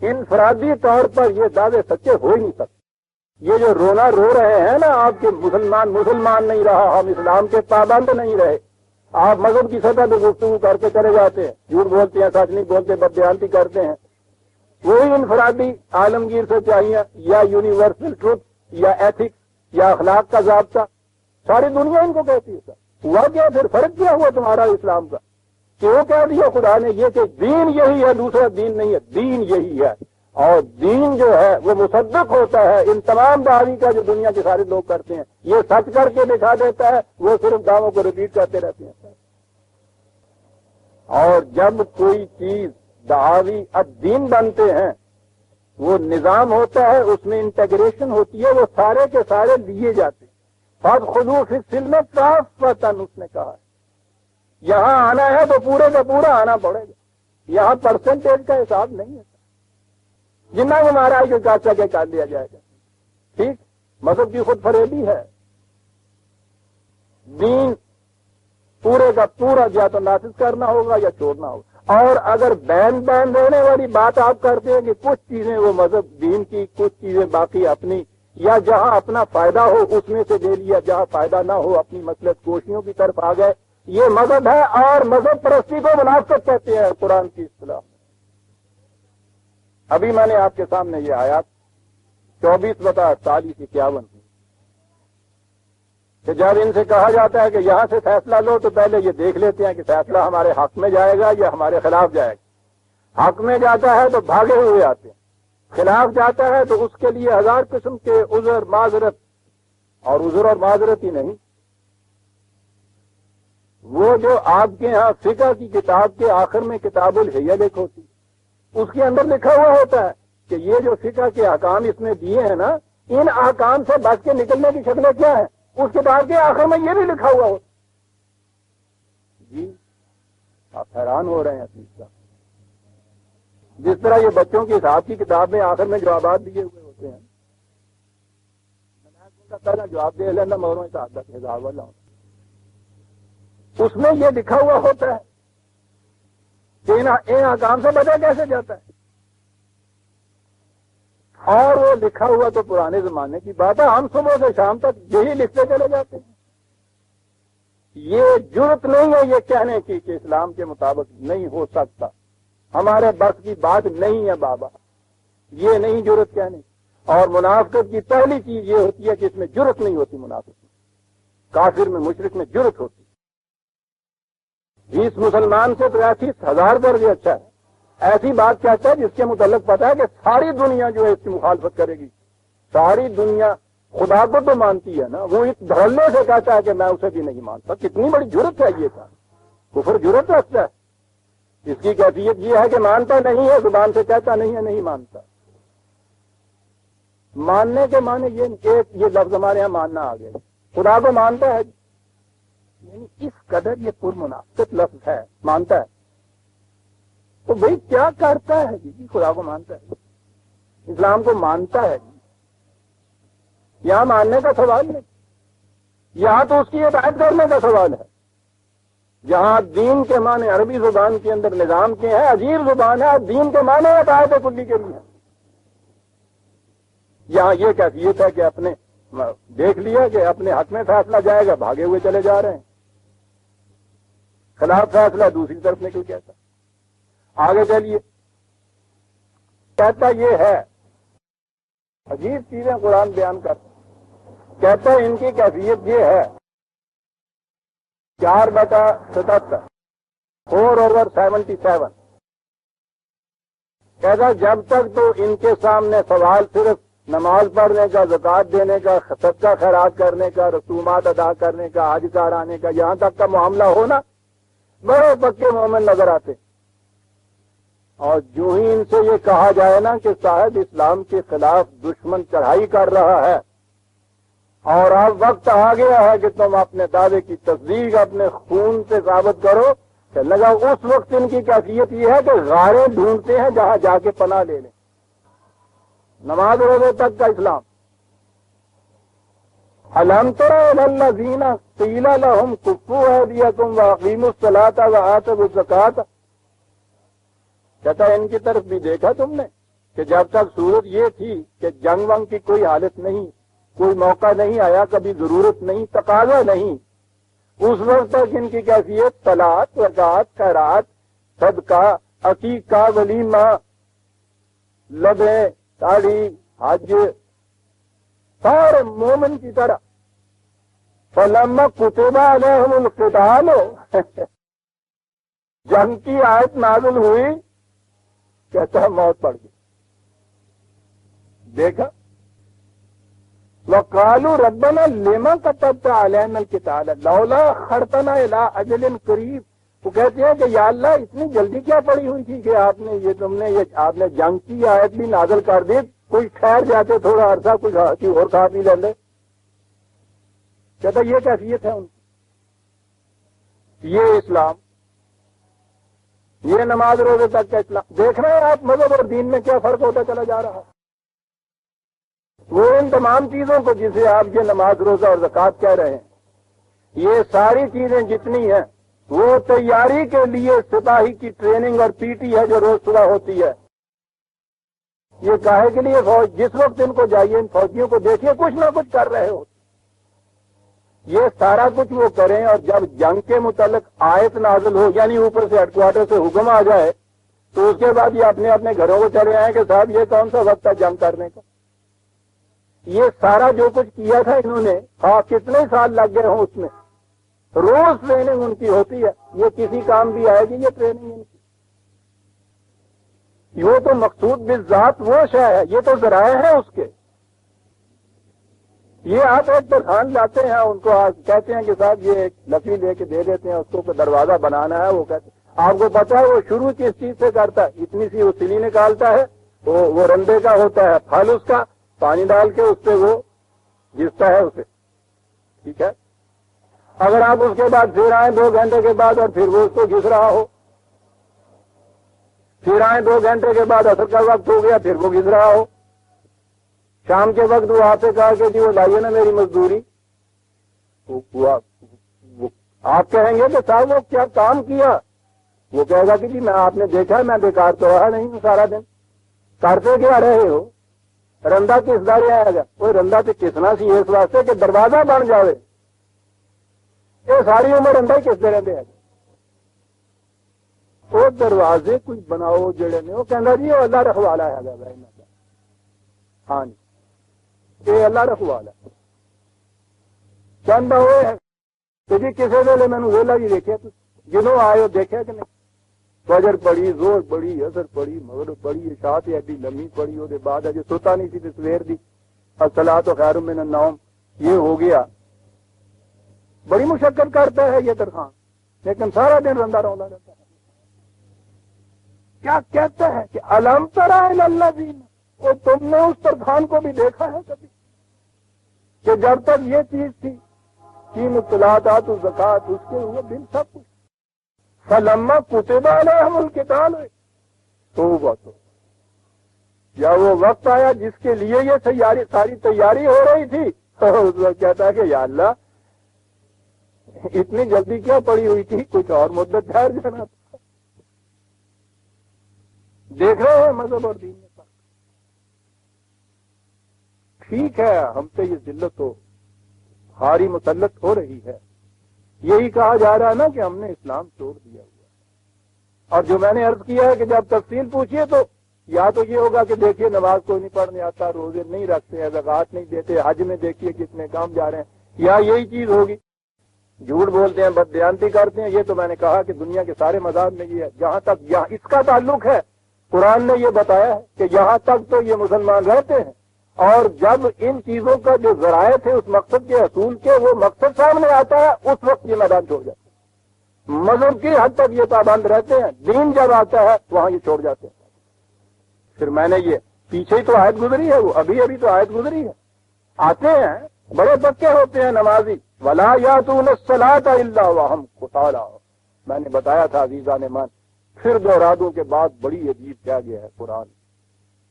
انفرادی طور پر یہ دعوے سچے ہو ہی نہیں سکتے۔ یہ جو رونا رو رہے ہیں نا آپ کے مسلمان نہیں رہا، ہم اسلام کے پابند نہیں رہے، آپ مذہب کی سطح پہ گفتگو کر کے چلے جاتے ہیں، جھوٹ بولتے ہیں، سچ نہیں بولتے، بددیانتی کرتے ہیں، وہی انفرادی عالمگیر سچائیاں یا یونیورسل ٹروتھ یا ایتھکس یا اخلاق کا ضابطہ ساری دنیا ان کو کہتی ہے۔ سر ہوا کیا پھر؟ فرق کیا ہوا تمہارا اسلام کا کہ وہ کہہ دیا خدا نے یہ کہ دین یہی ہے، دوسرا دین نہیں ہے، دین یہی ہے، اور دین جو ہے وہ مصدق ہوتا ہے ان تمام دعوی کا جو دنیا کے سارے لوگ کرتے ہیں، یہ سچ کر کے دکھا دیتا ہے، وہ صرف دعووں کو ریپیٹ کرتے رہتے ہیں۔ اور جب کوئی چیز دعوی الدین بنتے ہیں، وہ نظام ہوتا ہے، اس میں انٹیگریشن ہوتی ہے، وہ سارے کے سارے لیے جاتے ہیں۔ فَادْخُلُوا فِي السِّلْمِ كَافَّةً، اس نے کہا ہے یہاں آنا ہے تو پورے کا پورا آنا پڑے گا، یہاں پرسنٹیج کا حساب نہیں ہے، جنہ کو مہاراج کے کاچا کے کر لیا جائے گا۔ ٹھیک، مذہب کی خود فریبی ہے، دین پورے کا پورا یا تو نافذ کرنا ہوگا یا چھوڑنا ہوگا۔ اور اگر بین رہنے والی بات آپ کرتے ہیں کہ کچھ چیزیں وہ مذہب دین کی، کچھ چیزیں باقی اپنی یا جہاں اپنا فائدہ ہو اس میں سے دے لیا، جہاں فائدہ نہ ہو اپنی مصلحت کوشیوں کی طرف آ گئے. یہ مذہب ہے اور مذہب پرستی کو منافقت کہتے ہیں قرآن کی اصطلاح. ابھی میں نے آپ کے سامنے یہ آیات 24/48-51 کہ جب ان سے کہا جاتا ہے کہ یہاں سے فیصلہ لو تو پہلے یہ دیکھ لیتے ہیں کہ فیصلہ ہمارے حق میں جائے گا یا ہمارے خلاف جائے گا. حق میں جاتا ہے تو بھاگے ہوئے آتے ہیں، خلاف جاتا ہے تو اس کے لیے ہزار قسم کے عذر معذرت، اور عذر اور معذرت ہی نہیں، وہ جو آپ کے ہاں فقہ کی کتاب کے آخر میں کتاب الحیل ہوتی اس کے اندر لکھا ہوا ہوتا ہے کہ یہ جو فقہ کے احکام اس میں دیے ہیں نا، ان احکام سے بچ کے نکلنے کی شکلیں کیا ہیں، اس کتاب کے آخر میں یہ بھی لکھا ہوا ہوتا. جی آپ حیران ہو رہے ہیں اپنی کا، جس طرح یہ بچوں کی حساب کی کتاب میں آخر میں جوابات دیے ہوئے ہوتے ہیں. ان کا پہلا جواب دے لینا موروں سے حساب والا ہوتا، اس میں یہ لکھا ہوا ہوتا ہے کہ ان احکام سے بچا کیسے جاتا ہے. اور وہ لکھا ہوا تو پرانے زمانے کی بات ہے، ہم صبح سے شام تک یہی لکھتے چلے جاتے ہیں. یہ جرت نہیں ہے یہ کہنے کی کہ اسلام کے مطابق نہیں ہو سکتا، ہمارے بس کی بات نہیں ہے بابا، یہ نہیں جرت کہنے. اور منافقت کی پہلی چیز یہ ہوتی ہے کہ اس میں جرت نہیں ہوتی. منافق میں، کافر میں، مشرک میں جرت ہوتی. اس مسلمان سے تو 38,000 درجے اچھا ہے، ایسی بات کہتا ہے جس کے متعلق پتا ہے کہ ساری دنیا جو ہے اس کی مخالفت کرے گی. ساری دنیا خدا کو تو مانتی ہے نا، وہ اس دھڑلے سے کہتا ہے کہ میں اسے بھی نہیں مانتا. کتنی بڑی جرت ہے یہ تھا. کفر جرت رکھتا ہے. اس کی کیفیت یہ ہے کہ مانتا نہیں ہے، زبان سے کہتا نہیں ہے نہیں مانتا. ماننے کے معنی یہ لفظ ہمارے یہاں ماننا آ گیا. خدا کو مانتا ہے، یعنی اس قدر یہ پرمنافقت لفظ ہے، مانتا ہے. تو بھئی کیا کرتا ہے جی؟ خدا کو مانتا ہے، اسلام کو مانتا ہے. یہاں ماننے کا سوال نہیں، یہاں تو اس کی ہدایت کرنے کا سوال ہے. جہاں دین کے معنی عربی زبان کے اندر نظام کے ہیں، عجیب زبان ہے، دین کے معنی ہدایت کلی کے لیے. یہاں یہ کیفیت ہے کہ اپنے دیکھ لیا کہ اپنے حق میں فیصلہ جائے گا، بھاگے ہوئے چلے جا رہے ہیں. خلاف فیصلہ دوسری طرف نکل گیا تھا. آگے چلیے، کہتا یہ ہے، عجیب چیزیں قرآن بیان کرتا. کہتا ہے ان کی کیفیت یہ ہے 4/77 4/77. کہتا جب تک تو ان کے سامنے سوال صرف نماز پڑھنے کا، زکوٰۃ دینے کا، صدقہ خیرات کرنے کا، رسومات ادا کرنے کا، حج کرانے کا، یہاں تک کا معاملہ ہونا، بڑے پکے مومن نظر آتے. اور جو ہی ان سے یہ کہا جائے نا کہ صاحب اسلام کے خلاف دشمن چڑھائی کر رہا ہے اور اب وقت آ گیا ہے کہ تم اپنے دعوے کی تصدیق اپنے خون سے ثابت کرو، کہ لگا اس وقت ان کی کیفیت یہ ہے کہ غاریں ڈھونڈتے ہیں جہاں جا کے پناہ لے لیں. نماز روزے تک کا اسلام. الم تر الی الذین قیل لهم کفوا ایدیکم واقیموا الصلاۃ وآتوا الزکاۃ. کہتا ہے ان کی طرف بھی دیکھا تم نے کہ جب تک صورت یہ تھی کہ جنگ ونگ کی کوئی حالت نہیں، کوئی موقع نہیں آیا، کبھی ضرورت نہیں، تقاضا نہیں، اس وقت تک ان کی کیفیت صلاۃ، زکوٰۃ، خیرات، صدقہ، عقیقہ، ولیمہ، لبیں، داڑھی، حج، سارے مومن کی طرح. فلما کتب علیہم القتال، جنگ کی آیت نازل ہوئی، کہتا ہے موت پڑ گئی. دیکھا، وقالوا ربنا لما كتبت علينا القتال لولا اخرتنا الى اجل قریب. وہ کہتے ہیں کہ یا اللہ اتنی جلدی کیا پڑی ہوئی تھی کہ آپ نے جنگ کی آیت بھی نازل کر دی، کوئی ٹھہر جاتے تھوڑا عرصہ، کوئی اور کھا پی لے. کہتا یہ کیفیت ہے ان کی. یہ اسلام، یہ نماز روزے تک کا اسلام. دیکھ رہے ہیں آپ مذہب اور دین میں کیا فرق ہوتا چلا جا رہا ہے. وہ ان تمام چیزوں کو جسے آپ یہ نماز روزہ اور زکوٰۃ کہہ رہے ہیں، یہ ساری چیزیں جتنی ہیں وہ تیاری کے لیے سپاہی کی ٹریننگ اور پی ٹی ہے جو روز صبح ہوتی ہے. یہ کاہے کے لیے فوج؟ جس وقت ان کو جائیے ان فوجیوں کو دیکھیے کچھ نہ کچھ کر رہے ہو. یہ سارا کچھ وہ کریں اور جب جنگ کے متعلق آیت نازل ہو یعنی اوپر سے ہیڈ کوارٹر سے حکم آ جائے تو اس کے بعد یہ اپنے اپنے گھروں کو چلے آئیں کہ صاحب یہ کون سا وقت ہے جنگ کرنے کا. یہ سارا جو کچھ کیا تھا انہوں نے کتنے سال لگ گئے ہوں اس میں. روز ٹریننگ ان کی ہوتی ہے. یہ کسی کام بھی آئے گی یہ ٹریننگ ان کی. یہ تو مقصود بالذات وہ شے ہے. یہ تو ذرائع ہے اس کے. یہ آپ ایک ترخان لاتے ہیں ان کو کہتے ہیں کہ صاحب یہ ایک لکڑی لے کے دے دیتے ہیں اس کو دروازہ بنانا ہے. وہ کہتے ہیں آپ کو پتا ہے وہ شروع کس چیز سے کرتا ہے؟ اتنی سی وہ سلی نکالتا ہے وہ رندے کا ہوتا ہے پھل اس کا پانی ڈال کے اس پہ وہ گھستا ہے اسے. ٹھیک ہے. اگر آپ اس کے بعد پھر آئیں 2 گھنٹے کے بعد اور پھر وہ اس کو گھس رہا ہو پھر آئیں 2 گھنٹے کے بعد عصر کا وقت ہو گیا پھر وہ گھس رہا ہو. شام کے وقت وہ آپ سے کہا کہ جی وہ لائیے نا میری مزدوری. آپ کہیں گے کہ صاحب وہ کیا کام کیا؟ وہ کہے گا کہ جی میں آپ نے دیکھا ہے میں بیکار تو رہا نہیں ہوں سارا دن. کرتے کیا رہے ہو؟ رندا کس دارے آئے گا؟ وہ رندا تو کسنا سی اس واسطے کہ دروازہ بن جاوے. یہ ساری عمر رندا ہی کس دے رہتے ہیں. وہ دروازے کچھ بناؤ جڑے نے وہ کہنا جی وہ اللہ رکھوالا ہے گا. ہاں جی یہ اللہ رکھوالا چند ہوئے ہیں کہ جی کسی ویلے میں ویلا جی دیکھا جنہوں آئے ہو دیکھا کہ نہیں. فجر پڑی زور پڑی اثر پڑی مغرب پڑی اشاعت ایڈی لمبی پڑی وہ بعد اجے سوتا نہیں سی سویر دی الصلاۃ خیر من النوم یہ ہو گیا. بڑی مشقت کرتا ہے یہ ترخان لیکن سارا دن رندا روندا رہتا ہے. کیا کہتا ہے کہ الم تری الی الذین وہ تم نے اس ترخان کو بھی دیکھا ہے کبھی کہ جب تک یہ چیز تھی کہ مطلعات و زکات اس کے ہوئے بل سب کچھ فلما کتب علیہم القتال توبہ تو یا وہ وقت آیا جس کے لیے یہ ساری تیاری ہو رہی تھی تو اس وقت کہتا ہے کہ یا اللہ اتنی جلدی کیا پڑی ہوئی تھی کچھ اور مدت ٹھہر جانا تھا. دیکھ رہے ہیں مذہب اور دین میں فرق. ٹھیک ہے ہم سے یہ ذلت تو بھاری مسلط ہو رہی ہے. یہی کہا جا رہا ہے نا کہ ہم نے اسلام چھوڑ دیا ہوا. اور جو میں نے عرض کیا ہے کہ جب تفصیل پوچھیے تو یا تو یہ ہوگا کہ دیکھیے نماز کوئی نہیں پڑھنے آتا روزے نہیں رکھتے زکات نہیں دیتے حج میں دیکھیے کتنے کام جا رہے ہیں یا یہی چیز ہوگی جھوٹ بولتے ہیں بددیانتی کرتے ہیں. یہ تو میں نے کہا کہ دنیا کے سارے مذاہب میں یہ ہے. جہاں تک یہاں اس کا تعلق ہے قرآن نے یہ بتایا ہے کہ یہاں تک تو یہ مسلمان رہتے ہیں اور جب ان چیزوں کا جو ذرائع تھے اس مقصد کے حصول کے وہ مقصد سامنے آتا ہے اس وقت یہ میدان چھوڑ جاتے ہیں. مذہب کی حد تک یہ پابند رہتے ہیں. دین جب آتا ہے وہاں یہ چھوڑ جاتے ہیں. پھر میں نے یہ پیچھے ہی تو آیت گزری ہے وہ ابھی تو آیت گزری ہے. آتے ہیں بڑے پکے ہوتے ہیں نمازی ولا یاتون الصلاۃ الا وهم کسالى. میں نے بتایا تھا عزیزان من پھر دوہرا دوں کے بعد بڑی عجیب کیا گیا ہے قرآن.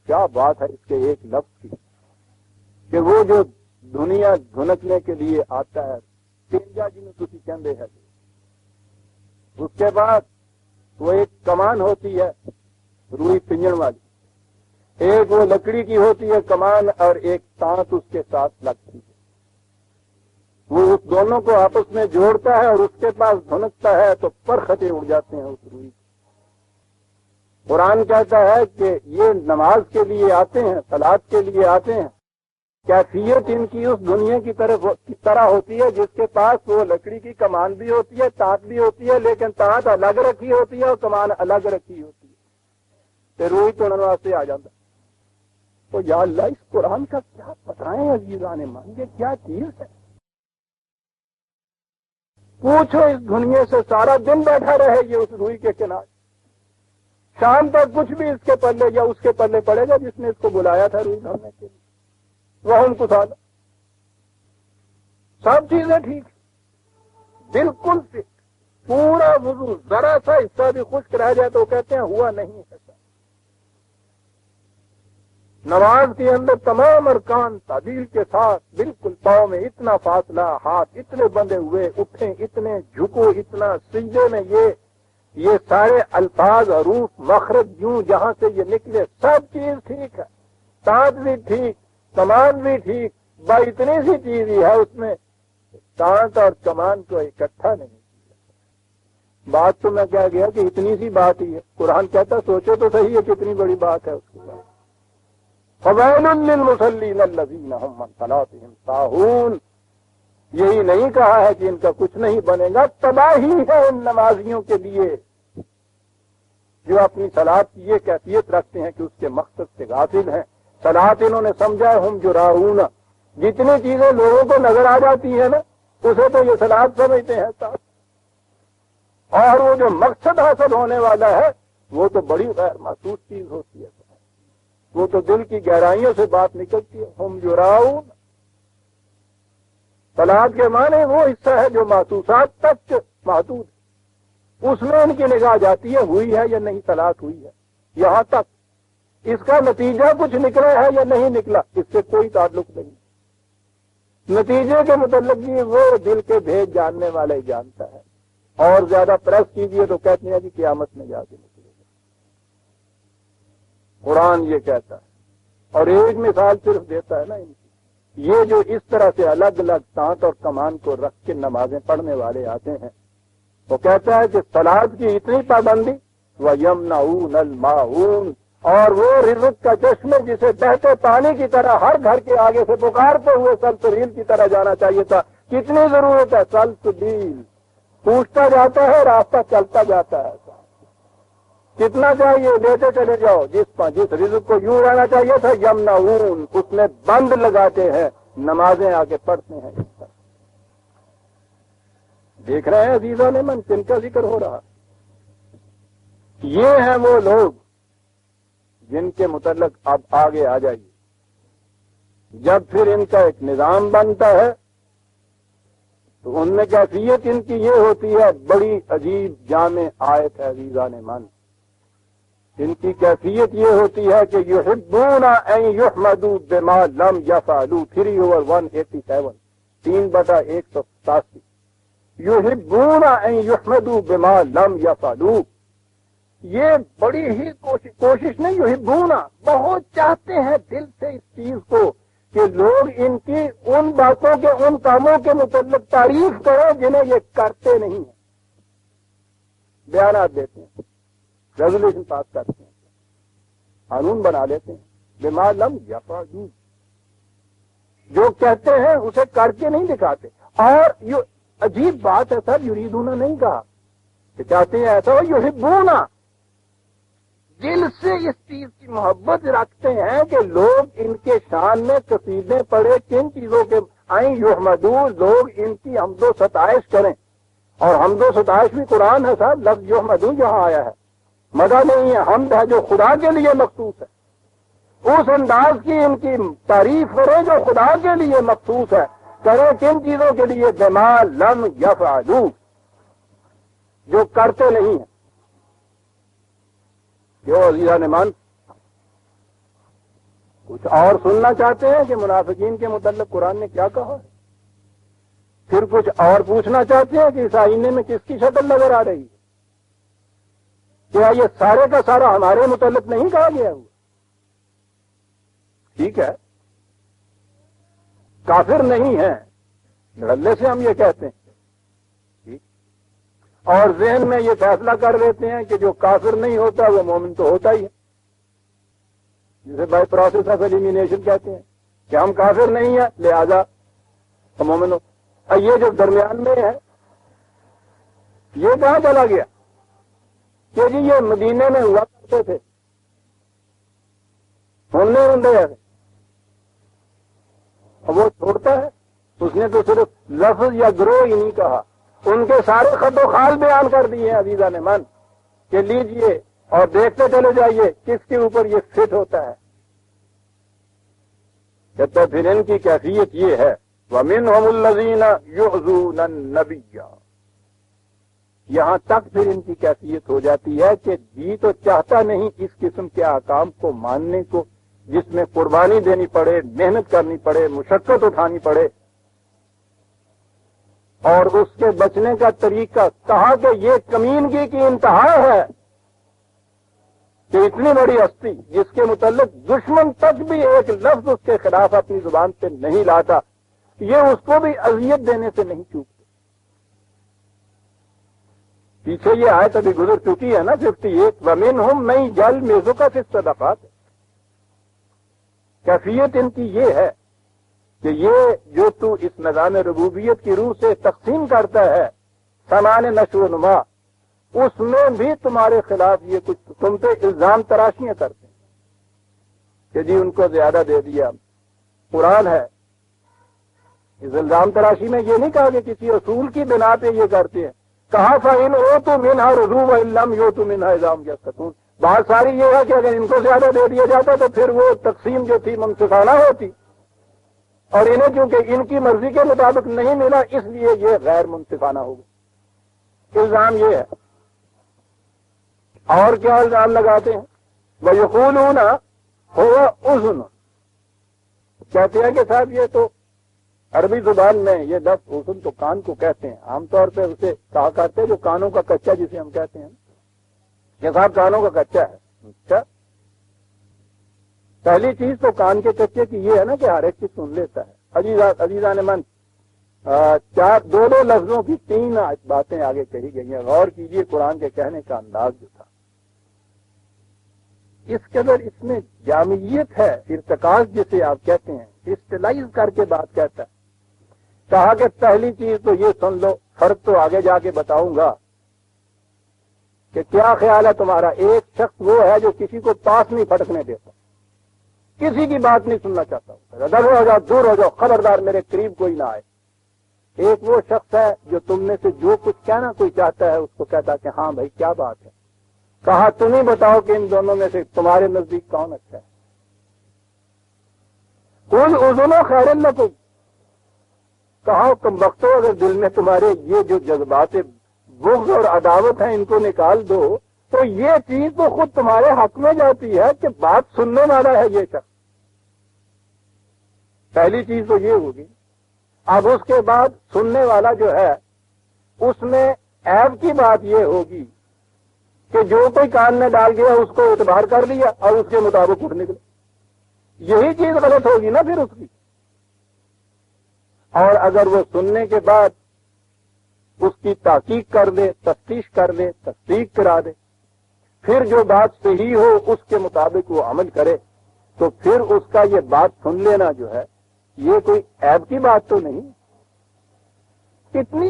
کیا بات ہے اس کے ایک لفظ کی کہ وہ جو دنیا دھنکنے کے لیے آتا ہے تینجا جنوں تسی کہندے ہیں اس کے بعد وہ ایک کمان ہوتی ہے روئی پنجن والی ایک وہ لکڑی کی ہوتی ہے کمان اور ایک تانت اس کے ساتھ لگتی ہے. وہ اس دونوں کو آپس میں جوڑتا ہے اور اس کے پاس دھنکتا ہے تو پرخطے اڑ جاتے ہیں اس روئی. قرآن کہتا ہے کہ یہ نماز کے لیے آتے ہیں صلاۃ کے لیے آتے ہیں. کیفیت ان کی اس دنیا کی طرح ہوتی ہے جس کے پاس وہ لکڑی کی کمان بھی ہوتی ہے تانت بھی ہوتی ہے لیکن تانت الگ رکھی ہوتی ہے اور کمان الگ رکھی ہوتی ہے. پھر روئی توڑنے واسطے آ جاتا. تو یا اللہ اس قرآن کا کیا بتائیں عزیزان من یہ کیا چیز ہے. پوچھو اس دنیا سے سارا دن بیٹھا رہے یہ اس روئی کے کنارے شام تک کچھ بھی اس کے پلے یا اس کے پلے پڑے گا جس نے اس کو بلایا تھا روئی دھونے کے لیے. وہ ان کو تھا سب چیزیں ٹھیک بالکل فٹ پورا وضو ذرا سا حصہ بھی خشک رہ جائے تو کہتے ہیں ہوا نہیں ہے. نماز کے اندر تمام ارکان تعدیل کے ساتھ بالکل پاؤں میں اتنا فاصلہ ہاتھ اتنے بندے ہوئے اٹھے اتنے جھکو اتنا سجدے میں یہ سارے الفاظ حروف مخرج یوں جہاں سے یہ نکلے سب چیز ٹھیک ہے. تانت بھی ٹھیک، کمان بھی ٹھیک، بھائی اتنی سی چیز ہی ہے اس میں تانت اور کمان کو اکٹھا نہیں کیا۔ بات تو میں کہہ گیا کہ اتنی سی بات ہی ہے، قرآن کہتا سوچو تو صحیح ہے کتنی بڑی بات ہے اس کے بعد۔ فویل للمصلین الذین هم عن صلاتهم ساہون، یہی نہیں کہا ہے کہ ان کا کچھ نہیں بنے گا، تباہی ہے ان نمازیوں کے لیے جو اپنی صلات کی یہ کیفیت رکھتے ہیں کہ اس کے مقصد سے غافل ہیں۔ صلات انہوں نے سمجھا ہم جراؤن، جتنی چیزیں لوگوں کو نظر آ جاتی ہیں نا اسے تو یہ صلات سمجھتے ہیں صاحب، اور وہ جو مقصد حاصل ہونے والا ہے وہ تو بڑی غیر محسوس چیز ہوتی ہے، وہ تو دل کی گہرائیوں سے بات نکلتی ہے۔ ہم جراؤن، صلات کے معنی وہ حصہ ہے جو محسوسات تک محدود ہے، اس میں ان کی نگاہ جاتی ہے ہوئی ہے یا نہیں صلات ہوئی ہے، یہاں تک اس کا نتیجہ کچھ نکلا ہے یا نہیں نکلا اس سے کوئی تعلق نہیں۔ نتیجے کے متعلق بھی وہ دل کے بھید جاننے والا ہی جانتا ہے، اور زیادہ پریس کیجیے تو کہتے ہیں کہ قیامت میں جا کے نکلے گا۔ قرآن یہ کہتا ہے، اور ایک مثال صرف دیتا ہے نا ان کی، یہ جو اس طرح سے الگ الگ تانت اور کمان کو رکھ کے نمازیں پڑھنے والے آتے ہیں، وہ کہتا ہے کہ صلات کی اتنی پابندی وَيَمْنَعُونَ الْمَاعُونَ، اور وہ رزق کا چشمے جسے بہتے پانی کی طرح ہر گھر کے آگے سے پکارتے ہوئے سلسبیل کی طرح جانا چاہیے تھا، کتنی ضرورت ہے سلسبیل، پوچھتا جاتا ہے راستہ چلتا جاتا ہے، کتنا چاہیے دیتے چلے جاؤ، جس رزق کو یوں رہنا چاہیے تھا یمنعون اس میں بند لگاتے ہیں، نمازیں آگے پڑھتے ہیں۔ دیکھ رہے ہیں عزیزان من کن کا ذکر ہو رہا، یہ ہیں وہ لوگ جن کے متعلق اب آگے آ جائیے۔ جب پھر ان کا ایک نظام بنتا ہے تو ان میں کیفیت ان کی یہ ہوتی ہے، بڑی عجیب جامع آیت ہے عزیزان من، ان کی کیفیت یہ ہوتی ہے کہ یحبون ان یحمدوا بما لم یفعلوا 3/187 3/187 یحبون ان یحمدوا بما لم یفعلوا، یہ بڑی ہی کوشش نہیں، یحبون بہت چاہتے ہیں دل سے اس چیز کو کہ لوگ ان کی ان باتوں کے ان کاموں کے متعلق تعریف کریں جنہیں یہ کرتے نہیں ہیں، بیانات دیتے ہیں، ریزولوشن پاس کرتے ہیں، قانون بنا لیتے ہیں، بما لم یفعلوا، جو کہتے ہیں اسے کر کے نہیں دکھاتے۔ اور یہ عجیب بات ہے سر، یریدون نہیں کہا کہ چاہتے ہیں ایسا ہو، یحبون دل سے اس چیز کی محبت رکھتے ہیں کہ لوگ ان کے شان میں قصیدے پڑھے، کن چیزوں کے آئیں یحمدوا، لوگ ان کی حمد و ستائش کریں، اور حمد و ستائش بھی قرآن ہے صاحب، لفظ یحمدوا یہاں آیا ہے، مدح نہیں ہے، حمد ہے جو خدا کے لیے مخصوص ہے، اس انداز کی ان کی تعریف کریں جو خدا کے لیے مخصوص ہے، کریں کن چیزوں کے لیے، بما لم یفعلوا، جو کرتے نہیں ہیں۔ کیوں عزیزان من کچھ اور سننا چاہتے ہیں کہ منافقین کے متعلق قرآن نے کیا کہا ہے؟ پھر کچھ اور پوچھنا چاہتے ہیں کہ اس آئینے میں کس کی شکل نظر آ رہی ہے؟ کیا یہ سارے کا سارا ہمارے متعلق نہیں کہا گیا ہوا؟ ٹھیک ہے، کافر نہیں ہے، دھڑلے سے ہم یہ کہتے ہیں، اور ذہن میں یہ فیصلہ کر لیتے ہیں کہ جو کافر نہیں ہوتا وہ مومن تو ہوتا ہی ہے، جسے بائی پروسیس آف ایلیمینیشن کہتے ہیں کہ ہم کافر نہیں ہیں لہذا تو مومن ہو۔ اور یہ جو درمیان میں ہے یہ کہاں چلا گیا کہ جی یہ مدینے میں ہوا کرتے تھے، سننے ہوں گے، اور وہ چھوڑتا ہے، اس نے تو صرف لفظ یا گروہ ہی نہیں کہا، ان کے سارے خط و خال بیان کر دیے ہیں عزیزان من کہ لیجئے اور دیکھتے چلے جائیے کس کے اوپر یہ فٹ ہوتا ہے۔ کہتا پھر ان کی کیفیت یہ ہے وَمِنْهُمُ الَّذِينَ يُؤْذُونَ النَّبِيَّ، یہاں تک پھر ان کی کیفیت ہو جاتی ہے کہ جی تو چاہتا نہیں اس قسم کے احکام کو ماننے کو جس میں قربانی دینی پڑے، محنت کرنی پڑے، مشقت اٹھانی پڑے، اور اس کے بچنے کا طریقہ کہا کہ یہ کمینگی کی انتہا ہے، کہ اتنی بڑی ہستی جس کے متعلق دشمن تک بھی ایک لفظ اس کے خلاف اپنی زبان پہ نہیں لاتا، یہ اس کو بھی اذیت دینے سے نہیں چوکتے۔ پیچھے یہ آیت ابھی گزر چکی ہے نا 58، وَمِنْهُمْ مَن يَلْمِزُكَ فِي الصَّدَقَاتِ۔ کیفیت ان کی یہ ہے کہ یہ جو تو اس نظام ربوبیت کی روح سے تقسیم کرتا ہے سامان نشو و نما، اس میں بھی تمہارے خلاف یہ کچھ تم پہ الزام تراشیاں کرتے ہیں کہ جی ان کو زیادہ دے دیا۔ قرآن ہے، اس الزام تراشی میں یہ نہیں کہا کہ کسی اصول کی بنا پہ یہ کرتے ہیں، کہا فَإِنْ أُوتُوا مِنْهَا رُضُوا وَإِنْ لَمْ يُؤْتُوا مِنْهَا إِذَا هُمْ يَسْخَطُونَ۔ بات ساری یہ ہے کہ اگر ان کو زیادہ دے دیا جاتا تو پھر وہ تقسیم جو تھی منصفانہ ہوتی، اور انہیں چونکہ ان کی مرضی کے مطابق نہیں ملا اس لیے یہ غیر منصفانہ ہوگا۔ الزام یہ ہے۔ اور کیا الزام لگاتے ہیں؟ وَيَقُولُونَ هُوَ أُذُنٌ، کہتے ہیں کہ صاحب یہ تو عربی زبان میں یہ لفظ اذن تو کان کو کہتے ہیں، عام طور پہ اسے کہا کرتے ہیں جو کانوں کا کچا جسے ہم کہتے ہیں، یہ صاحب کانوں کا کچا ہے۔ اچھا، پہلی چیز تو کان کے کچے کی یہ ہے نا کہ ہر ایک چیز سن لیتا ہے۔ عزیزان من، دو لفظوں کی 3 باتیں آگے کہی گئی ہیں، غور کیجئے قرآن کے کہنے کا انداز جو تھا، اس قدر اس میں جامعیت ہے، ارتکاز جسے آپ کہتے ہیں، اسٹلائز کر کے بات کہتا ہے۔ کہا کہ پہلی چیز تو یہ سن لو، فرق تو آگے جا کے بتاؤں گا کہ کیا خیال ہے تمہارا۔ ایک شخص وہ ہے جو کسی کو پاس نہیں پھٹکنے دیتا، کسی کی بات نہیں سننا چاہتا، ادھر ہو جاؤ، دور ہو جاؤ، خبردار میرے قریب کوئی نہ آئے۔ ایک وہ شخص ہے جو تم میں سے جو کچھ کہنا کوئی چاہتا ہے اس کو کہتا کہ ہاں بھائی کیا بات ہے۔ کہا تم ہی بتاؤ کہ ان دونوں میں سے تمہارے نزدیک کون اچھا ہے۔ قُلْ أُذُنُ خَيْرٌ لَكُمْ، کہا تم وقتو اگر دل میں تمہارے یہ جو جذبات بغض اور عداوت ہیں ان کو نکال دو تو یہ چیز تو خود تمہارے حق میں جاتی ہے کہ بات سننے والا ہے یہ شخص۔ پہلی چیز تو یہ ہوگی۔ اب اس کے بعد سننے والا جو ہے اس میں عیب کی بات یہ ہوگی کہ جو کوئی کان میں ڈال گیا اس کو اعتبار کر لیا اور اس کے مطابق اٹھ نکلے، یہی چیز غلط ہوگی نا پھر اس کی۔ اور اگر وہ سننے کے بعد اس کی تحقیق کر دے، تفتیش کر دے، تصدیق کرا دے، پھر جو بات صحیح ہو اس کے مطابق وہ عمل کرے، تو پھر اس کا یہ بات سن لینا جو ہے یہ کوئی عیب کی بات تو نہیں۔ کتنی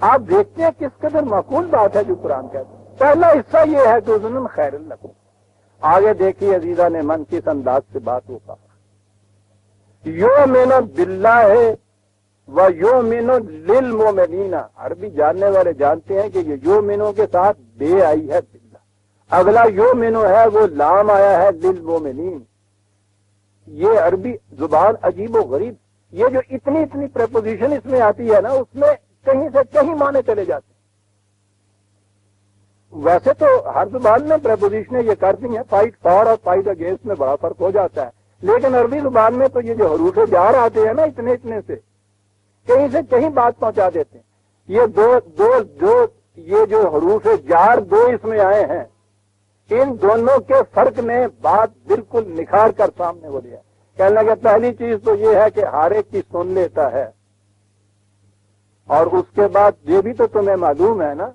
آپ دیکھتے ہیں کس قدر معقول بات ہے جو قرآن کہتا ہے۔ پہلا حصہ یہ ہے کہ اذن خیر لکم۔ آگے دیکھیے عزیزہ نے من کس انداز سے بات ہو کہا، یؤمن باللہ و یؤمن للمؤمنین۔ عربی جاننے والے جانتے ہیں کہ یہ یؤمنوں کے ساتھ بے آئی ہے باللہ، اگلا یؤمن ہے وہ لام آیا ہے للمؤمنین۔ یہ عربی زبان عجیب و غریب، یہ جو اتنی پریپوزیشن اس میں آتی ہے نا اس میں کہیں سے کہیں معنی چلے جاتے ہیں۔ ویسے تو ہر زبان میں پریپوزیشنیں یہ کرتی ہیں، فائٹ فار اور فائٹ اگینسٹ میں بڑا فرق ہو جاتا ہے، لیکن عربی زبان میں تو یہ جو حروف جار آتے ہیں نا اتنے سے کہیں سے کہیں بات پہنچا دیتے ہیں۔ یہ جو حروف جار دو اس میں آئے ہیں، ان دونوں کے فرق نے بات بالکل نکھار کر سامنے ہو لیا۔ کہنے لگے پہلی چیز تو یہ ہے کہ ہر ایک کی سن لیتا ہے، اور اس کے بعد یہ بھی تو تمہیں معلوم ہے نا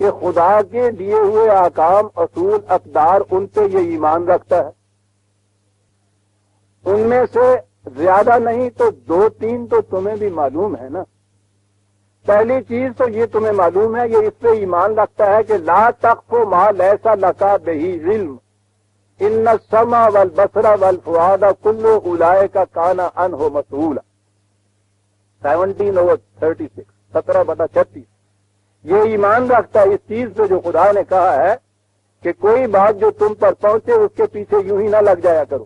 کہ خدا کے دیے ہوئے احکام، اصول، اقدار ان پہ یہ ایمان رکھتا ہے۔ ان میں سے زیادہ نہیں تو 2-3 تو تمہیں بھی معلوم ہے نا۔ پہلی چیز تو یہ تمہیں معلوم ہے، یہ اس پہ ایمان رکھتا ہے کہ لا تقف ما لیس لک بہ علم ان السمع والبصر والفؤاد کل اولئک کان عنہ مسئولا۔ 17/36 17/36 یہ ایمان رکھتا ہے اس چیز پہ جو خدا نے کہا ہے کہ کوئی بات جو تم پر پہنچے اس کے پیچھے یوں ہی نہ لگ جایا کرو،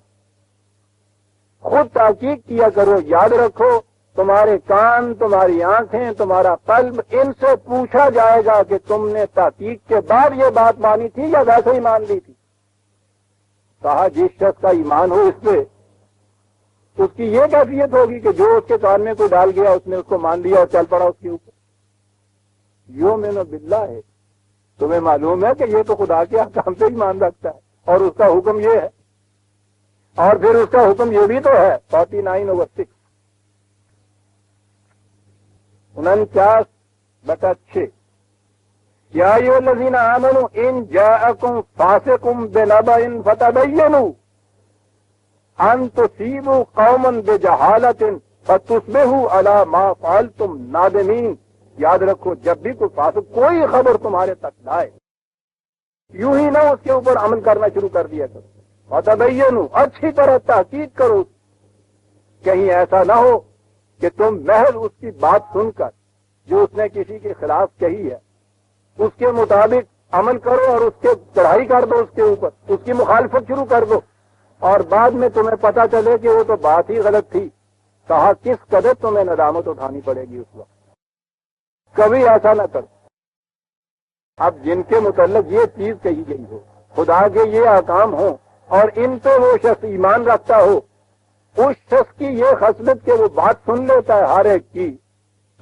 خود تحقیق کیا کرو۔ یاد رکھو تمہارے کان، تمہاری آنکھیں، تمہارا قلب، ان سے پوچھا جائے گا کہ تم نے تحقیق کے بعد یہ بات مانی تھی یا ویسے ہی مان لی تھی۔ کہا جس شخص کا ایمان ہو اس پہ، اس کی یہ کیفیت ہوگی کہ جو اس کے کان میں کوئی ڈال گیا اس نے اس کو مان لیا اور چل پڑا اس کے اوپر۔ یؤمن باللہ ہے، تمہیں معلوم ہے کہ یہ تو خدا کے احکام پہ ایمان رکھتا ہے۔ اور اس کا حکم یہ ہے، اور پھر اس کا حکم یہ بھی تو ہے 49/6، 49/6، یا ایھا الذین آمنوا ان جاءکم فاسق بنبأ فتبینوا ان تصیبوا قوما بجہالۃ فتصبحوا علی ما فعلتم نادمین۔ یاد رکھو، جب بھی کوئی فاسق کوئی خبر تمہارے تک لائے، یوں ہی نہ اس کے اوپر عمل کرنا شروع کر دیا کرو، فتبینوا، اچھی طرح تحقیق کرو، کہیں ایسا نہ ہو کہ تم محض اس کی بات سن کر جو اس نے کسی کے خلاف کہی ہے اس کے مطابق عمل کرو اور اس کے چڑھائی کر دو، اس کے اوپر اس کی مخالفت شروع کر دو، اور بعد میں تمہیں پتہ چلے کہ وہ تو بات ہی غلط تھی۔ کہا کس قدر تمہیں ندامت اٹھانی پڑے گی اس وقت۔ کبھی ایسا نہ کرو۔ اب جن کے متعلق یہ چیز کہی گئی ہو، خدا کے یہ احکام ہوں، اور ان پہ وہ شخص ایمان رکھتا ہو، اس شخص کی یہ خصلت کہ وہ بات سن لیتا ہے ہر ایک کی،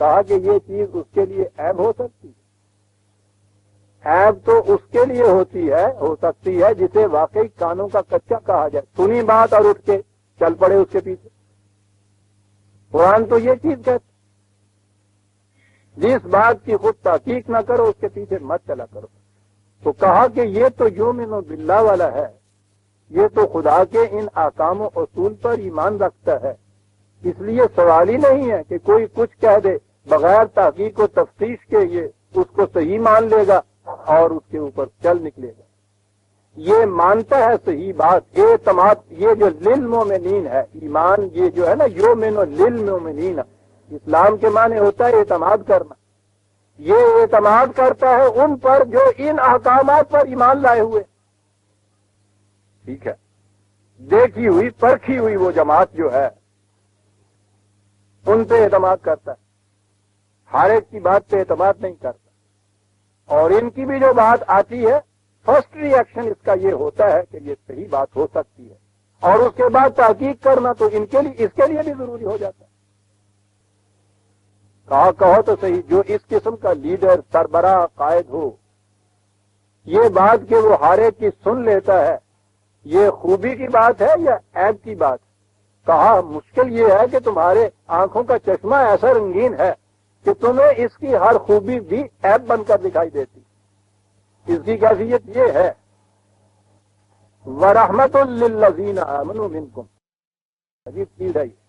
کہا کہ یہ چیز اس کے لیے عیب ہو سکتی ہے۔ عیب تو اس کے لیے ہو سکتی ہے جسے واقعی کانوں کا کچا کہا جائے، سنی بات اور اٹھ کے چل پڑے اس کے پیچھے۔ قرآن تو یہ چیز کہتا، جس بات کی خود تحقیق نہ کرو اس کے پیچھے مت چلا کرو۔ تو کہا کہ یہ تو یؤمن باللہ والا ہے، یہ تو خدا کے ان احکام و اصول پر ایمان رکھتا ہے، اس لیے سوال ہی نہیں ہے کہ کوئی کچھ کہہ دے بغیر تحقیق و تفتیش کے یہ اس کو صحیح مان لے گا اور اس کے اوپر چل نکلے گا۔ یہ مانتا ہے صحیح بات، اعتماد، یہ جو للمؤمنین ہے، ایمان یہ جو ہے نا یؤمن للمؤمنین، اسلام کے معنی ہوتا ہے اعتماد کرنا۔ یہ اعتماد کرتا ہے ان پر جو ان احکامات پر ایمان لائے ہوئے، ٹھیک ہے، دیکھی ہوئی پرکھی ہوئی وہ جماعت جو ہے ان پہ اعتماد کرتا ہے، ہر ایک کی بات پہ اعتماد نہیں کرتا۔ اور ان کی بھی جو بات آتی ہے، فرسٹ ری ایکشن اس کا یہ ہوتا ہے کہ یہ صحیح بات ہو سکتی ہے، اور اس کے بعد تحقیق کرنا تو اس کے لیے بھی ضروری ہو جاتا ہے۔ کہو تو صحیح، جو اس قسم کا لیڈر، سربراہ، قائد ہو، یہ بات کہ وہ ہر ایک کی سن لیتا ہے، یہ خوبی کی بات ہے یا عیب کی بات؟ کہا مشکل یہ ہے کہ تمہارے آنکھوں کا چشمہ ایسا رنگین ہے کہ تمہیں اس کی ہر خوبی بھی عیب بن کر دکھائی دیتی۔ اس کی کیفیت یہ ہے، وَرَحْمَةٌ لِّلَّذِينَ آمَنُوا مِنكُمْ، عجیب چیز ہے یہ۔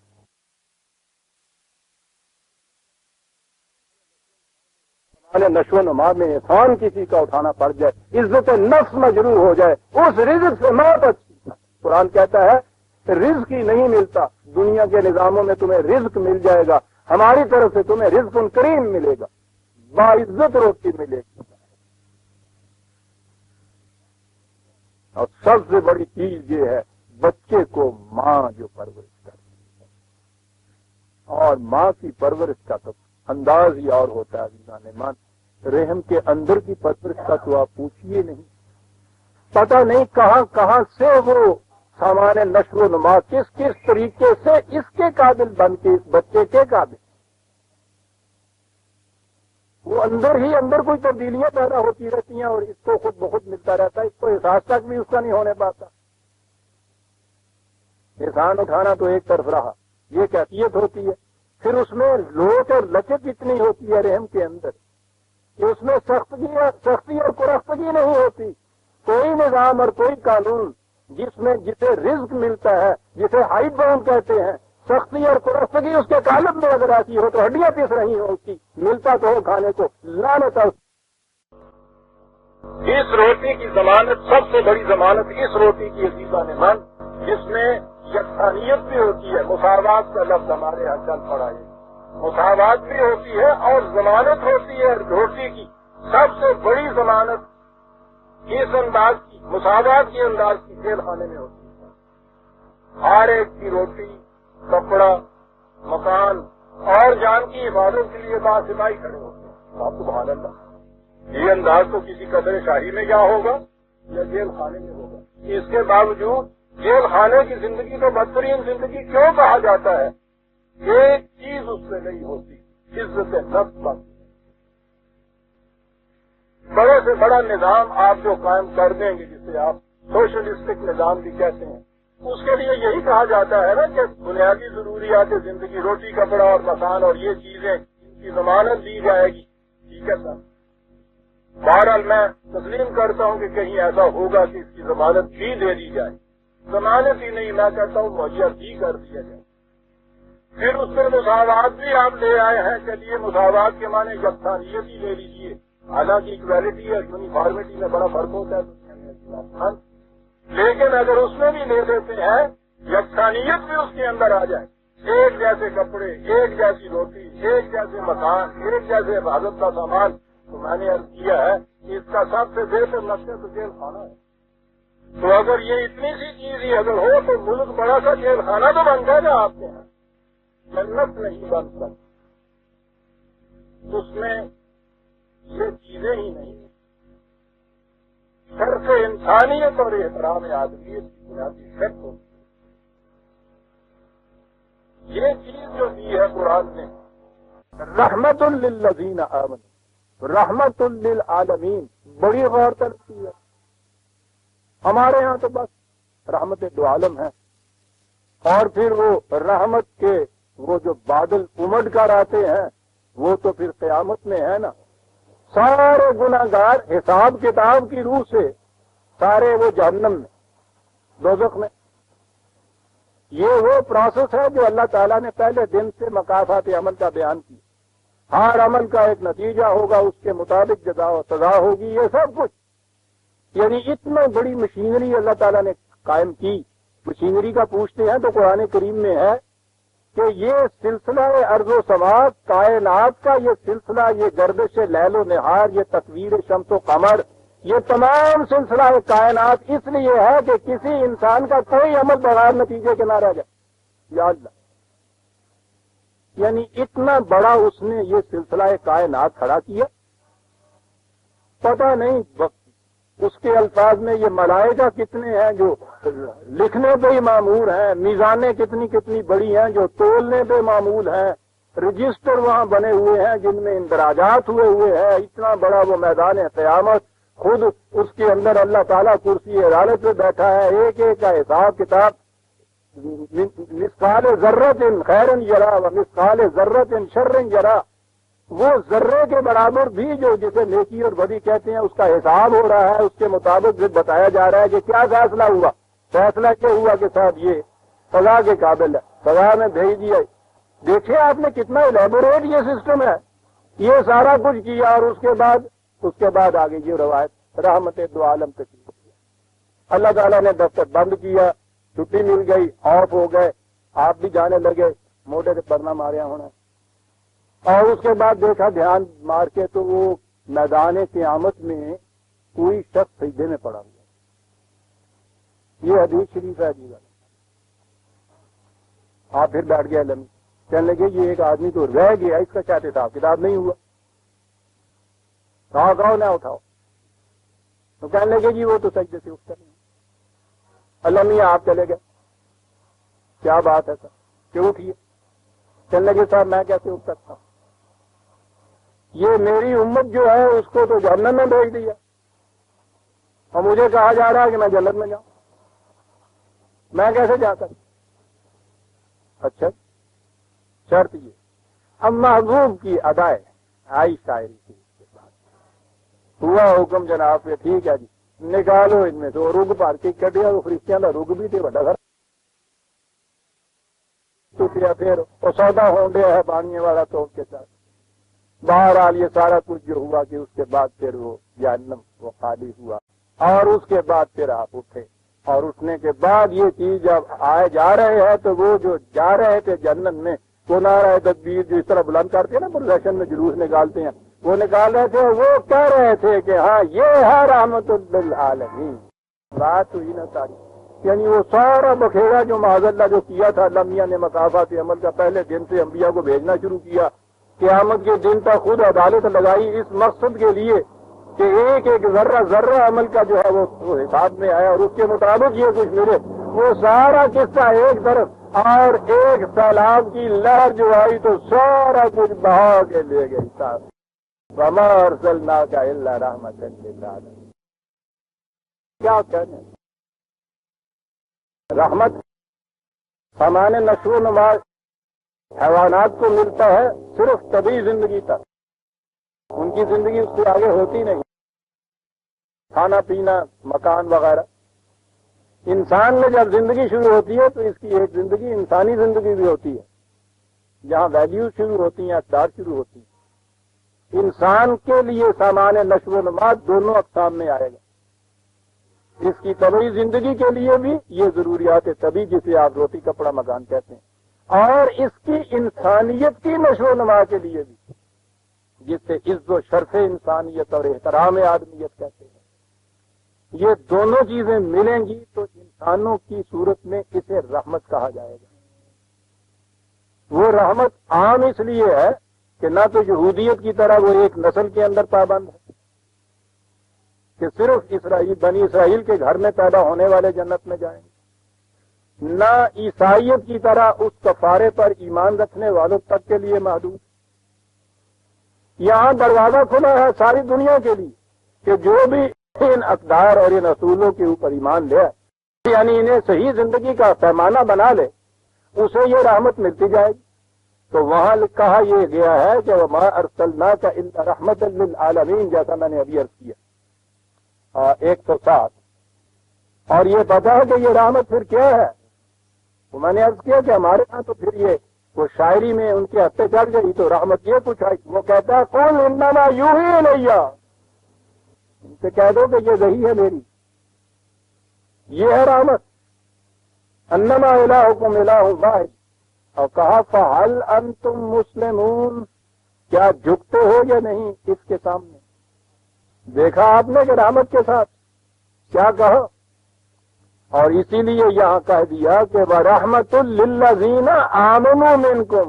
نشو و نما میں احسان کسی کا اٹھانا پڑ جائے، عزت نفس مجروح ہو جائے، اس رزق سے موت اچھی۔ قرآن کہتا ہے رزق ہی نہیں ملتا، دنیا کے نظاموں میں تمہیں رزق مل جائے گا، ہماری طرف سے تمہیں رزق کریم ملے گا، باعزت روٹی ملے گی۔ اور سب سے بڑی چیز یہ ہے بچے کو ماں جو پرورش کرتی ہے، اور ماں کی پرورش کا تو انداز ہی اور ہوتا ہے عزیزان ایمان۔ رحم کے اندر کی پرورش کا تو آپ پوچھیے نہیں، پتہ نہیں کہاں کہاں سے وہ سامان نشو و نما کس طریقے سے اس کے قابل بن کے اس بچے کے قابل، وہ اندر ہی اندر کوئی تبدیلیاں پیدا ہوتی رہتی ہیں اور اس کو خود بخود ملتا رہتا ہے، اس کو احساس تک بھی اس کا نہیں ہونے پاتا۔ احسان اٹھانا تو ایک طرف رہا، یہ کیفیت ہوتی ہے، پھر اس میں لوٹ اور لچک اتنی ہوتی ہے رحم کے اندر کہ اس میں سختی اور کرختگی نہیں ہوتی۔ کوئی نظام اور کوئی قانون جسے رزق ملتا ہے، جسے ہائٹ باؤنڈ کہتے ہیں، سختی اور کرختگی اس کے قالب میں اگر آتی ہو تو ہڈیاں پس رہی ہوں اس کی، ملتا تو ہو کھانے کو، لعنت ہے۔ اس روٹی کی ضمانت، سب سے بڑی ضمانت اس روٹی کی عزیزان ایمان، جس میں یکسانیت بھی ہوتی ہے، مساوات کا لفظ ہمارے یہاں چل پڑا ہے، مساوات بھی ہوتی ہے اور ضمانت ہوتی ہے روٹی کی۔ سب سے بڑی ضمانت اس انداز کی، مساوات کے انداز کی جیل خانے میں ہوتی ہے۔ ہر ایک کی روٹی، کپڑا، مکان اور جان کی حفاظت کے لیے باصفائی کھڑے ہوتے ہیں۔ آپ سبحان اللہ، یہ انداز تو کسی قدر شاہی میں کیا ہوگا یا جیل خانے میں ہوگا۔ اس کے باوجود جیل خانے کی زندگی کو بدترین زندگی کیوں کہا جاتا ہے؟ ایک چیز اس سے نہیں ہوتی، عزت نفس پر۔ بڑے سے بڑا نظام آپ جو قائم کر دیں گے، جسے آپ سوشلسٹک نظام بھی کہتے ہیں، اس کے لیے یہی کہا جاتا ہے نا کہ بنیادی ضروریات زندگی، روٹی کپڑا اور مکان اور یہ چیزیں، ان کی ضمانت دی جائے گی. ٹھیک ہے سر، بہرحال میں تسلیم کرتا ہوں کہ کہیں ایسا ہوگا کہ اس کی ضمانت بھی دے دی جائے. ضمانت ہی نہیں، میں کہتا ہوں مہیا بھی کر دیا جائے. پھر اس میں مساوات بھی آپ لے آئے ہیں. چلیے مساوات کے معنی یکسانیت ہی لے لیجیے، حالانکہ ایکویلٹی اور یونیفارمٹی میں بڑا فرق ہوتا ہے دنیا میں. لیکن اگر اس میں بھی لے لیتے ہیں، یکسانیت بھی اس کے اندر آ جائے، ایک جیسے کپڑے، ایک جیسی روٹی، ایک جیسے مکان، ایک جیسے حفاظت کا سامان، تو میں نے عرض کیا ہے کہ اس کا سب سے بہتر نقشہ تو جیل خانہ ہے. تو اگر یہ اتنی سی چیز ہی اگر ہو تو ملک بڑا سا جیل خانہ تو بن جائے گا آپ کے یہاں. جنت نہیں بن سکتی اس میں یہ چیزیں ہی نہیں. شرف انسانیت اور احترام آدمیت کی بنیادی شرط ہوتی ہے. یہ چیز جو دی ہے قرآن نے، رحمت للذین آمنوا، رحمت للعالمین، بڑی غور طلب کی ہے. ہمارے ہاں تو بس رحمت دو عالم ہے، اور پھر وہ رحمت کے وہ جو بادل امڈ کر آتے ہیں وہ تو پھر قیامت میں ہے نا. سارے گناہگار حساب کتاب کی روح سے سارے وہ جہنم میں، دوزخ میں. یہ وہ پروسیس ہے جو اللہ تعالیٰ نے پہلے دن سے مکافات عمل کا بیان کی. ہر عمل کا ایک نتیجہ ہوگا، اس کے مطابق جزا و سزا ہوگی، یہ سب کچھ. یعنی اتنا بڑی مشینری اللہ تعالیٰ نے قائم کی. مشینری کا پوچھتے ہیں تو قرآن کریم میں ہے کہ یہ سلسلہ ارض و سماء، کائنات کا یہ سلسلہ، یہ گردش لیل و نہار، یہ تکویر شمس و قمر، یہ تمام سلسلہ کائنات اس لیے ہے کہ کسی انسان کا کوئی عمل بغیر نتیجے کے نہ رہ جائے. یا اللہ، یعنی اتنا بڑا اس نے یہ سلسلہ کائنات کھڑا کیا. پتہ نہیں اس کے الفاظ میں یہ ملائکہ کتنے ہیں جو لکھنے پہ ہی معمور ہیں، میزانیں کتنی کتنی بڑی ہیں جو تولنے پہ معمول ہیں، رجسٹر وہاں بنے ہوئے ہیں جن میں اندراجات ہوئے ہیں. اتنا بڑا وہ میدان قیامت، خود اس کے اندر اللہ تعالیٰ کرسی عدالت پہ بیٹھا ہے. ایک ایک کا حساب کتاب، مثقال ذرۃ خیرن یرا و مثقال ذرۃ شرن یرا، وہ ذرے کے برابر بھی جو جسے نیکی اور بدی کہتے ہیں اس کا حساب ہو رہا ہے. اس کے مطابق بتایا جا رہا ہے کہ کیا فیصلہ ہوا. فیصلہ کیا ہوا کہ صاحب یہ سزا کے قابل ہے، سزا میں بھیج دیا. دیکھیں آپ نے کتنا الیبوریٹ یہ سسٹم ہے. یہ سارا کچھ کیا اور اس کے بعد آگے یہ روایت رحمت دو عالم تک کیا. اللہ تعالیٰ نے دفتر بند کیا، چھٹی مل گئی، آف ہو گئے، آپ بھی جانے لگے، موٹے سے پرنا ماریا ہونا. اور اس کے بعد دیکھا دھیان مار کے تو وہ میدان قیامت میں کوئی شخص سجدے میں پڑا ہوا. یہ حدیث شریف ہے جی. آپ پھر بیٹھ گیا لمبی، کہنے لگے یہ ایک آدمی تو رہ گیا، اس کا کیا حساب کتاب نہیں ہوا. کہاں نہ اٹھاؤ تو کہنے لگے جی وہ تو سجدے سے اٹھتا نہیں. اللہ میاں آپ چلے گئے، کیا بات ہے سر کہ اٹھیے. کہنے لگے صاحب میں کیسے اٹھ سکتا ہوں، یہ میری امت جو ہے اس کو تو جہنم میں بھیج دیا اور مجھے کہا جا رہا ہے کہ میں جنت میں جاؤں، میں کیسے جا سکتا. اچھا شرط یہ اب محبوب کی ادائے آئی شاعری کی ہوا حکم جناب پہ، ٹھیک ہے جی نکالو ان میں تو رگ بھر کے کٹیا. وہ فرشتیاں کا رگ بھی تھے بڑا گھر ٹوٹیا. پھر وہ سودا ہونڈیا ہے بانیے والا تو کے ساتھ. بہرحال یہ سارا کچھ جو ہوا کہ اس کے بعد پھر وہ جہنم وہ خالی ہوا اور اس کے بعد پھر آپ اٹھے. اور اٹھنے کے بعد یہ چیز جب آئے جا رہے ہیں تو وہ جو جا رہے تھے جنت میں وہ نعرہ تکبیر جو اس طرح بلند کرتے ہیں نا پروسیشن میں جلوس نکالتے ہیں، وہ نکال رہے تھے. وہ کہہ رہے تھے کہ ہاں یہ ہے رحمت للعالمین. بات ہوئی نا ساری، یعنی وہ سارا بکھیرا جو معاذ اللہ جو کیا تھا اللہ میاں نے مکافات عمل کا پہلے دن سے انبیاء کو بھیجنا شروع کیا. قیامت کے دن تک خود عدالت لگائی اس مقصد کے لیے کہ ایک ایک ذرہ ذرہ عمل کا جو ہے وہ حساب میں آیا اور اس کے مطابق یہ کچھ ملے. وہ سارا قصہ ایک طرف اور ایک سیلاب کی لہر جو آئی تو سارا کچھ بہا کے لے گئی. صاحب وما ارسلناک الا رحمۃ للعالمین. کیا کہنے رحمت سامان نشو و نما حیوانات کو ملتا ہے صرف طبی زندگی تک، ان کی زندگی اس سے آگے ہوتی نہیں، کھانا پینا مکان وغیرہ۔ انسان میں جب زندگی شروع ہوتی ہے تو اس کی ایک زندگی انسانی زندگی بھی ہوتی ہے، جہاں ویلیو شروع ہوتی ہیں، اقدار شروع ہوتی ہیں۔ انسان کے لیے سامان نشو و نما دونوں اقسام میں آئے گا، اس کی طبعی زندگی کے لیے بھی یہ ضروریات طبی جسے آپ روٹی کپڑا مکان کہتے ہیں، اور اس کی انسانیت کی نشو و نما کے لیے بھی، جس سے عز و شرف انسانیت اور احترام آدمیت کہتے ہیں۔ یہ دونوں چیزیں ملیں گی تو انسانوں کی صورت میں اسے رحمت کہا جائے گا۔ وہ رحمت عام اس لیے ہے کہ نہ تو یہودیت کی طرح وہ ایک نسل کے اندر پابند ہے کہ صرف بنی اسرائیل کے گھر میں پیدا ہونے والے جنت میں جائیں گے، نہ عیسائیت کی طرح اس کفارے پر ایمان رکھنے والوں تک کے لیے محدود۔ یہاں دروازہ کھلا ہے ساری دنیا کے لیے کہ جو بھی ان اقدار اور ان اصولوں کے اوپر ایمان لے، یعنی انہیں صحیح زندگی کا پیمانہ بنا لے، اسے یہ رحمت ملتی جائے گی۔ تو وہاں کہا یہ گیا ہے کہ وَمَا أَرْسَلْنَاكَ إِلَّا رَحْمَةً لِّلْعَالَمِينَ، جیسا میں نے ابھی عرض کیا 107۔ اور یہ پتا ہے کہ یہ رحمت پھر کیا ہے؟ تو میں نے عرض کیا کہ ہمارے ہاں تو پھر یہ وہ شاعری میں ان کے ہتھے چڑھ گئی تو رحمت یہ کچھ آئی، وہ کہتا ہے قُلْ إِنَّمَا يُوحِي إِلَيَّ، ان سے کہہ دو کہ یہ وحی ہے میری، یہ ہے رحمت۔ انما الہکم الہ واحد، اور کہا فہل انتم مسلمون، کیا جھکتے ہو یا نہیں اس کے سامنے؟ دیکھا آپ نے کہ رحمت کے ساتھ کیا کہا، اور اسی لیے یہاں کہہ دیا کہ وَرَحْمَةٌ لِّلَّذِينَ آمَنُوا مِنْكُمْ،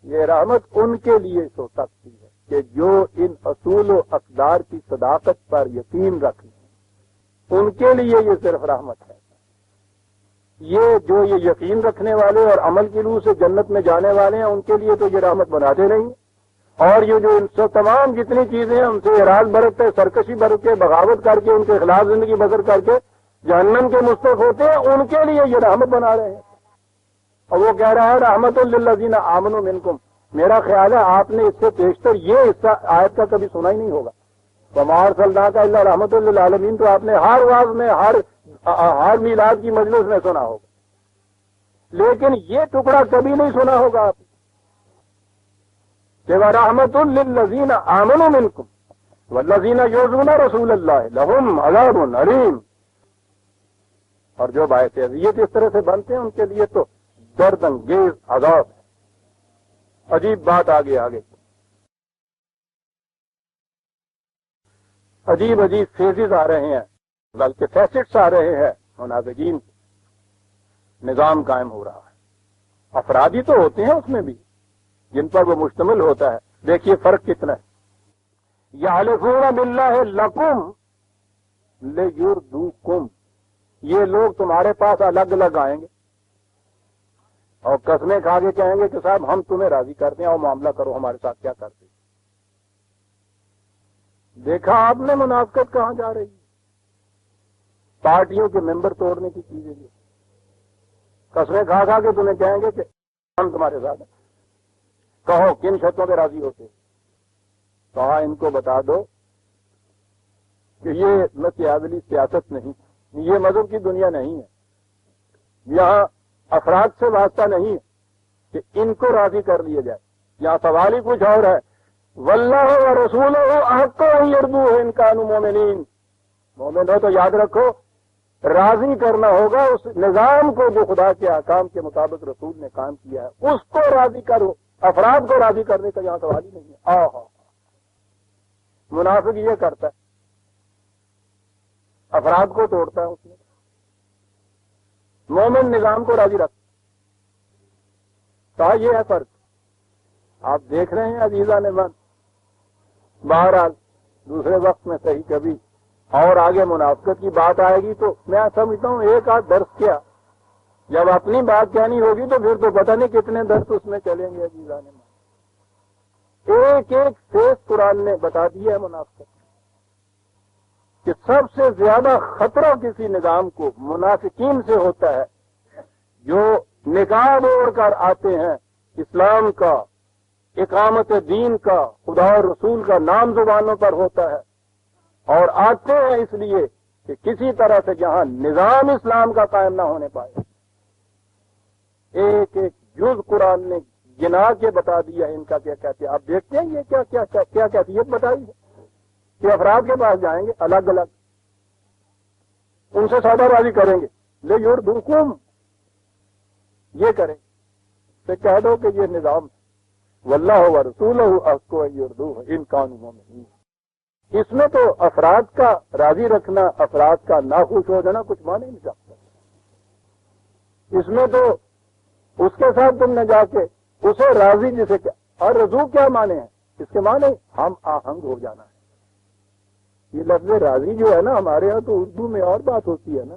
یہ رحمت ان کے لیے ہو سکتی ہے کہ جو ان اصول و اقدار کی صداقت پر یقین رکھ لیں، ان کے لیے یہ صرف رحمت ہے۔ یہ جو یہ یقین رکھنے والے اور عمل کی روح سے جنت میں جانے والے ہیں ان کے لیے تو یہ رحمت بناتے نہیں، اور یہ جو ان سے تمام جتنی چیزیں ہم سے اعراض برتتے، سرکشی برت کے، بغاوت کر کے، ان کے خلاف زندگی بسر کر کے جہنم کے مستحق ہوتے ہیں، ان کے لیے یہ رحمت بنا رہے ہیں۔ اور وہ کہہ رہا ہے رحمت للذین آمنوا منکم۔ میرا خیال ہے آپ نے اس سے پیشتر یہ حصہ آیت کا کبھی سنا ہی نہیں ہوگا، وَمَا أَرْسَلْنَاكَ إِلَّا رَحْمَةً لِّلْعَالَمِينَ تو آپ نے ہر واعظ میں، ہر میلاد کی مجلس میں سنا ہوگا، لیکن یہ ٹکڑا کبھی نہیں سنا ہوگا آپ کہ وَرَحْمَةٌ لِّلَّذِينَ آمَنُوا مِنكُمْ وَالَّذِينَ يُؤْذُونَ رَسُولَ اللَّهِ لَهُمْ عَذَابٌ أَلِيمٌ۔ اور جو باعث اذیت اس طرح سے بنتے ہیں ان کے لیے تو درد انگیز عذاب ہے۔ عجیب بات آگے عجیب فیزز آ رہے ہیں، بلکہ فیسٹس آ رہے ہیں، منافقین نظام قائم ہو رہا ہے۔ افرادی تو ہوتے ہیں اس میں بھی جن پر وہ مشتمل ہوتا ہے، دیکھیے فرق کتنا ہے۔ یحلفون باللہ لکم لیردوکم، یہ لوگ تمہارے پاس الگ الگ آئیں گے اور قسمیں کھا کے کہیں گے کہ صاحب ہم تمہیں راضی کرتے ہیں اور معاملہ کرو ہمارے ساتھ کیا کرتے۔ دیکھا آپ نے منافقت کہاں جا رہی ہے؟ پارٹیوں کے ممبر توڑنے کی چیزیں یہ قسمیں کھا کھا کے تمہیں کہیں گے کہ ہم تمہارے ساتھ ہیں، کہو کن شرطوں پہ راضی ہوتے؟ کہا ان کو بتا دو کہ یہ مسیحی سیاست نہیں، یہ مذہب کی دنیا نہیں ہے، یہاں افراد سے واسطہ نہیں ہے کہ ان کو راضی کر لیا جائے، یہاں سوال ہی کچھ اور ہے۔ واللہ ورسولہ احق ان یرضوہ ان کانوا مؤمنین، مومن ہو تو یاد رکھو راضی کرنا ہوگا اس نظام کو جو خدا کے احکام کے مطابق رسول نے قائم کیا ہے، اس کو راضی کرو، افراد کو راضی کرنے کا یہاں سوال ہی نہیں ہے۔ منافق یہ کرتا ہے، افراد کو توڑتا ہے، اس میں مومن نظام کو راضی رکھتا۔ کہا یہ ہے فرق، آپ دیکھ رہے ہیں عزیزان من۔ بہرحال دوسرے وقت میں صحیح کبھی اور آگے منافقت کی بات آئے گی تو میں سمجھتا ہوں ایک آدھ درس کیا، جب اپنی بات کہنی ہوگی تو پھر تو پتہ نہیں کتنے درس اس میں چلیں گے عزیزان من۔ ایک ایک فیس قرآن نے بتا دیا ہے منافقت۔ کہ سب سے زیادہ خطرہ کسی نظام کو منافقین سے ہوتا ہے جو نقاب اوڑھ کر آتے ہیں، اسلام کا، اقامت دین کا، خدا اور رسول کا نام زبانوں پر ہوتا ہے، اور آتے ہیں اس لیے کہ کسی طرح سے جہاں نظام اسلام کا قائم نہ ہونے پائے۔ ایک ایک جز قرآن نے گنا کے بتا دیا ہے ان کا کیا کہتے ہیں۔ آپ دیکھتے ہیں یہ کیا کیفیت بتائی ہے کہ افراد کے پاس جائیں گے الگ الگ، ان سے سودا بازی کریں گے، لے یردوکم، یہ کریں تو کہہ دو کہ یہ نظام واللہ ورسولہ احق ان یردوہ ان کانوا مؤمنین۔ اس میں تو افراد کا راضی رکھنا، افراد کا ناخوش ہو جانا کچھ مانے نہیں سکتا۔ اس میں تو اس کے ساتھ تم نے جا کے اسے راضی، جسے کیا اور رضو کیا مانے ہیں، اس کے مانے ہم آہنگ ہو جانا ہے۔ یہ لفظ راضی جو ہے نا، ہمارے یہاں تو اردو میں اور بات ہوتی ہے نا،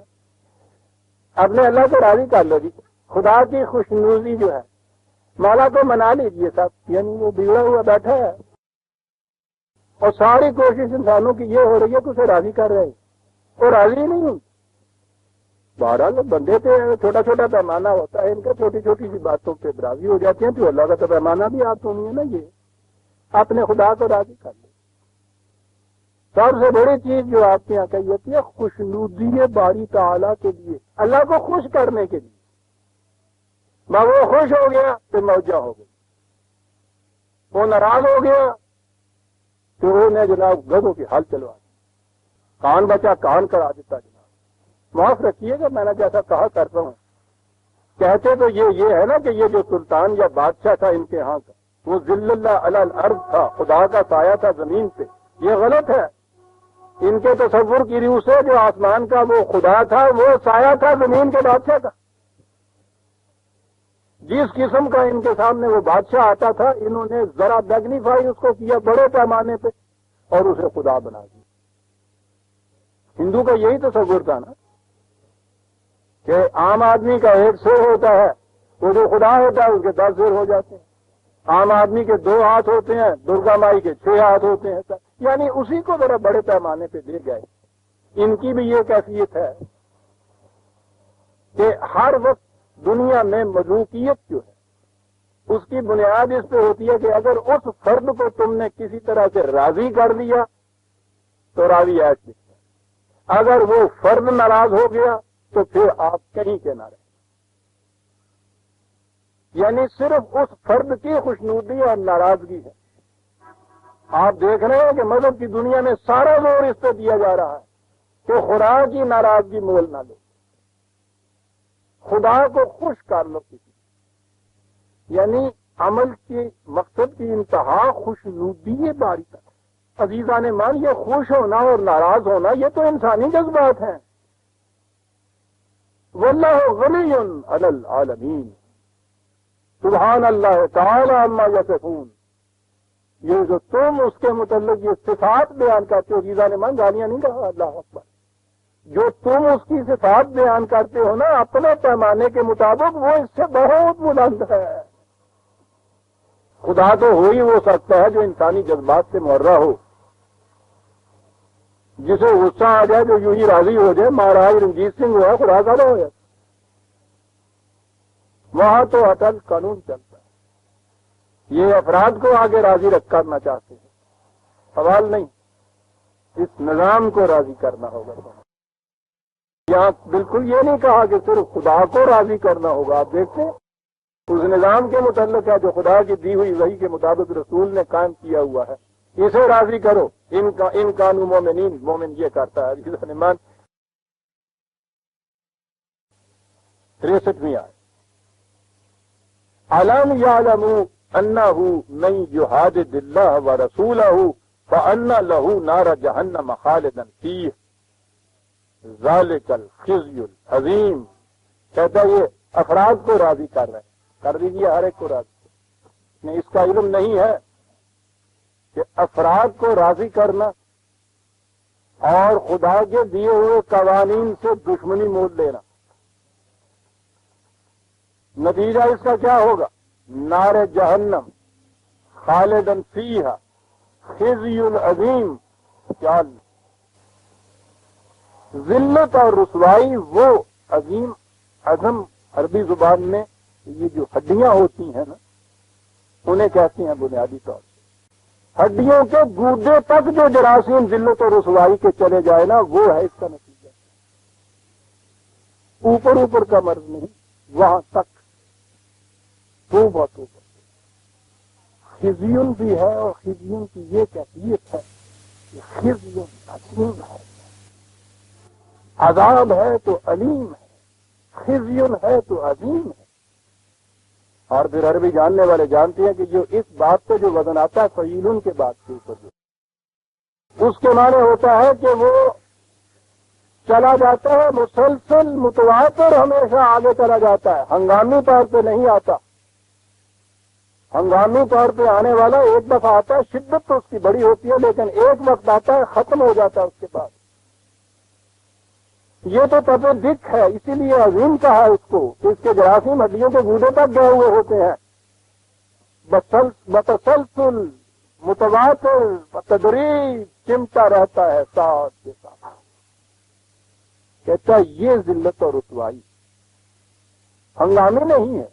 اپنے اللہ کو راضی کر لو جی، خدا کی خوشنودی جو ہے مولا کو منا لیجیے صاحب، یعنی وہ بگڑا ہوا بیٹھا ہے اور ساری کوشش انسانوں کی یہ ہو رہی ہے کہ اسے راضی کر رہے ہیں، وہ راضی نہیں ہوں۔ بہرحال بندے پہ چھوٹا چھوٹا پیمانہ ہوتا ہے ان کا، چھوٹی چھوٹی سی باتوں پہ راضی ہو جاتے ہیں، تو اللہ کا تو پیمانہ بھی آپ تو نہیں ہے نا، یہ اپنے خدا کو راضی کر لیں۔ سب سے بڑی چیز جو آپ کے یہاں کہی ہوتی ہے خوشنودی باری تعالیٰ کے لیے، اللہ کو خوش کرنے کے لیے۔ میں وہ خوش ہو گیا تو موجہ ہو گئی، وہ ناراض ہو گیا تو وہ نے جناب گدھوں کی حل چلوا دی، کان بچا کان کرا دیتا۔ جناب معاف رکھیے گا میں نے جیسا کہا کرتا ہوں، کہتے تو یہ ہے نا کہ یہ جو سلطان یا بادشاہ تھا ان کے ہاں کا، وہ ذل اللہ علی الارض تھا، خدا کا سایہ تھا زمین پہ، یہ غلط ہے۔ ان کے تصور کی روح سے جو آسمان کا وہ خدا تھا وہ سایہ تھا زمین کے بادشاہ کا۔ جس قسم کا ان کے سامنے وہ بادشاہ آتا تھا، انہوں نے ذرا میگنیفائی اس کو کیا بڑے پیمانے پہ اور اسے خدا بنا دیا۔ ہندو کا یہی تصور تھا نا کہ عام آدمی کا ایک سر ہوتا ہے، وہ جو خدا ہوتا ہے اس کے 10 سر ہو جاتے ہیں۔ عام آدمی کے 2 ہاتھ ہوتے ہیں، درگا مائی کے 6 ہاتھ ہوتے ہیں، یعنی اسی کو ذرا بڑے پیمانے پہ دے گئے۔ ان کی بھی یہ کیفیت ہے کہ ہر وقت دنیا میں مذوقیت جو ہے اس کی بنیاد اس پہ ہوتی ہے کہ اگر اس فرد کو تم نے کسی طرح سے راضی کر دیا تو راضی عیش دکھتا ہے، اگر وہ فرد ناراض ہو گیا تو پھر آپ کہیں کے نہ رہے۔ یعنی صرف اس فرد کی خوشنودی اور ناراضگی ہے۔ آپ دیکھ رہے ہیں کہ مذہب کی دنیا میں سارا زور اس پہ دیا جا رہا ہے کہ خدا کی ناراضگی مول نہ لو، خدا کو خوش کر لو کسی، یعنی عمل کے مقصد کی انتہا خوشنودی باری تک۔ عزیزان مان، یہ خوش ہونا اور ناراض ہونا یہ تو انسانی جذبات ہیں۔ واللہ غنی علی العالمین، سبحان اللہ تعالی عما یصفون۔ یہ جو تم اس کے متعلق یہ صفات بیان کرتے ہو، عزیزان مان، گالیاں نہیں کہا، اللہ اکبر، جو تم اس کی صفات بیان کرتے ہو نا اپنے پیمانے کے مطابق، وہ اس سے بہت بلند ہے۔ خدا تو ہو ہی وہ سکتا ہے جو انسانی جذبات سے محرہ ہو، جسے غصہ آ جائے جو یوں ہی راضی ہو جائے، مہاراج رنجیت سنگھ ہوا خدا کا ہو جائے، وہاں تو اٹل قانون چلتا ہے۔ یہ افراد کو آگے راضی رکھ کرنا چاہتے ہیں، سوال نہیں، اس نظام کو راضی کرنا ہوگا۔ یہاں بالکل یہ نہیں کہا کہ صرف خدا کو راضی کرنا ہوگا، آپ دیکھتے ہیں اس نظام کے متعلق ہے جو خدا کی دی ہوئی وحی کے مطابق رسول نے قائم کیا ہوا ہے، اسے راضی کرو۔ ان کانوا مومنین، مومن یہ کرتا ہے۔ 63ویں آیت، الم یعلموا انہ من یحادد اللہ ورسولہ فان لہ نار جہنم خالدا فیہ ذالک الخزی العظیم۔ کہتا ہے یہ افراد کو راضی کر رہے ہیں، کر دیجیے ہر ایک کو راضی۔ نہیں، اس کا علم نہیں ہے کہ افراد کو راضی کرنا اور خدا کے دیے ہوئے قوانین سے دشمنی مول لینا، نتیجہ اس کا کیا ہوگا؟ نار جہنم خالدن فیہا خزی العظیم۔ کیا ذلت اور رسوائی وہ عظیم عظم عربی زبان میں یہ جو ہڈیاں ہوتی ہیں نا انہیں کہتے ہیں بنیادی طور سے ہڈیوں کے گودے تک جو جراثیم ذلت اور رسوائی کے چلے جائے نا وہ ہے اس کا نتیجہ. اوپر اوپر کا مرض نہیں وہاں تک توبہ توبہ. خزیون بھی ہے اور خزیون کی یہ کیفیت ہے کہ خزیون عظیم ہے عذاب ہے تو علیم ہے خزیون ہے تو عظیم ہے. اور پھر عربی جاننے والے جانتے ہیں کہ جو اس بات پہ جو وزن آتا ہے فعیلن کے بعد کے اوپر جو اس کے معنی ہوتا ہے کہ وہ چلا جاتا ہے مسلسل متواتر ہمیشہ آگے چلا جاتا ہے ہنگامی طور پہ نہیں آتا. ہنگامی طور پہ آنے والا ایک دفعہ آتا ہے شدت تو اس کی بڑی ہوتی ہے لیکن ایک وقت آتا ہے ختم ہو جاتا ہے اس کے بعد. یہ تو تب دکھ ہے اسی لیے عظیم کہا اس کو کہ اس کے جراثیم ہڈیوں کے گودے تک گئے ہوئے ہوتے ہیں. بتسلسل متواتر بتدریج چمٹا رہتا ہے ساتھ کے ساتھ. کہتا یہ ذلت اور رسوائی ہنگامی نہیں ہے.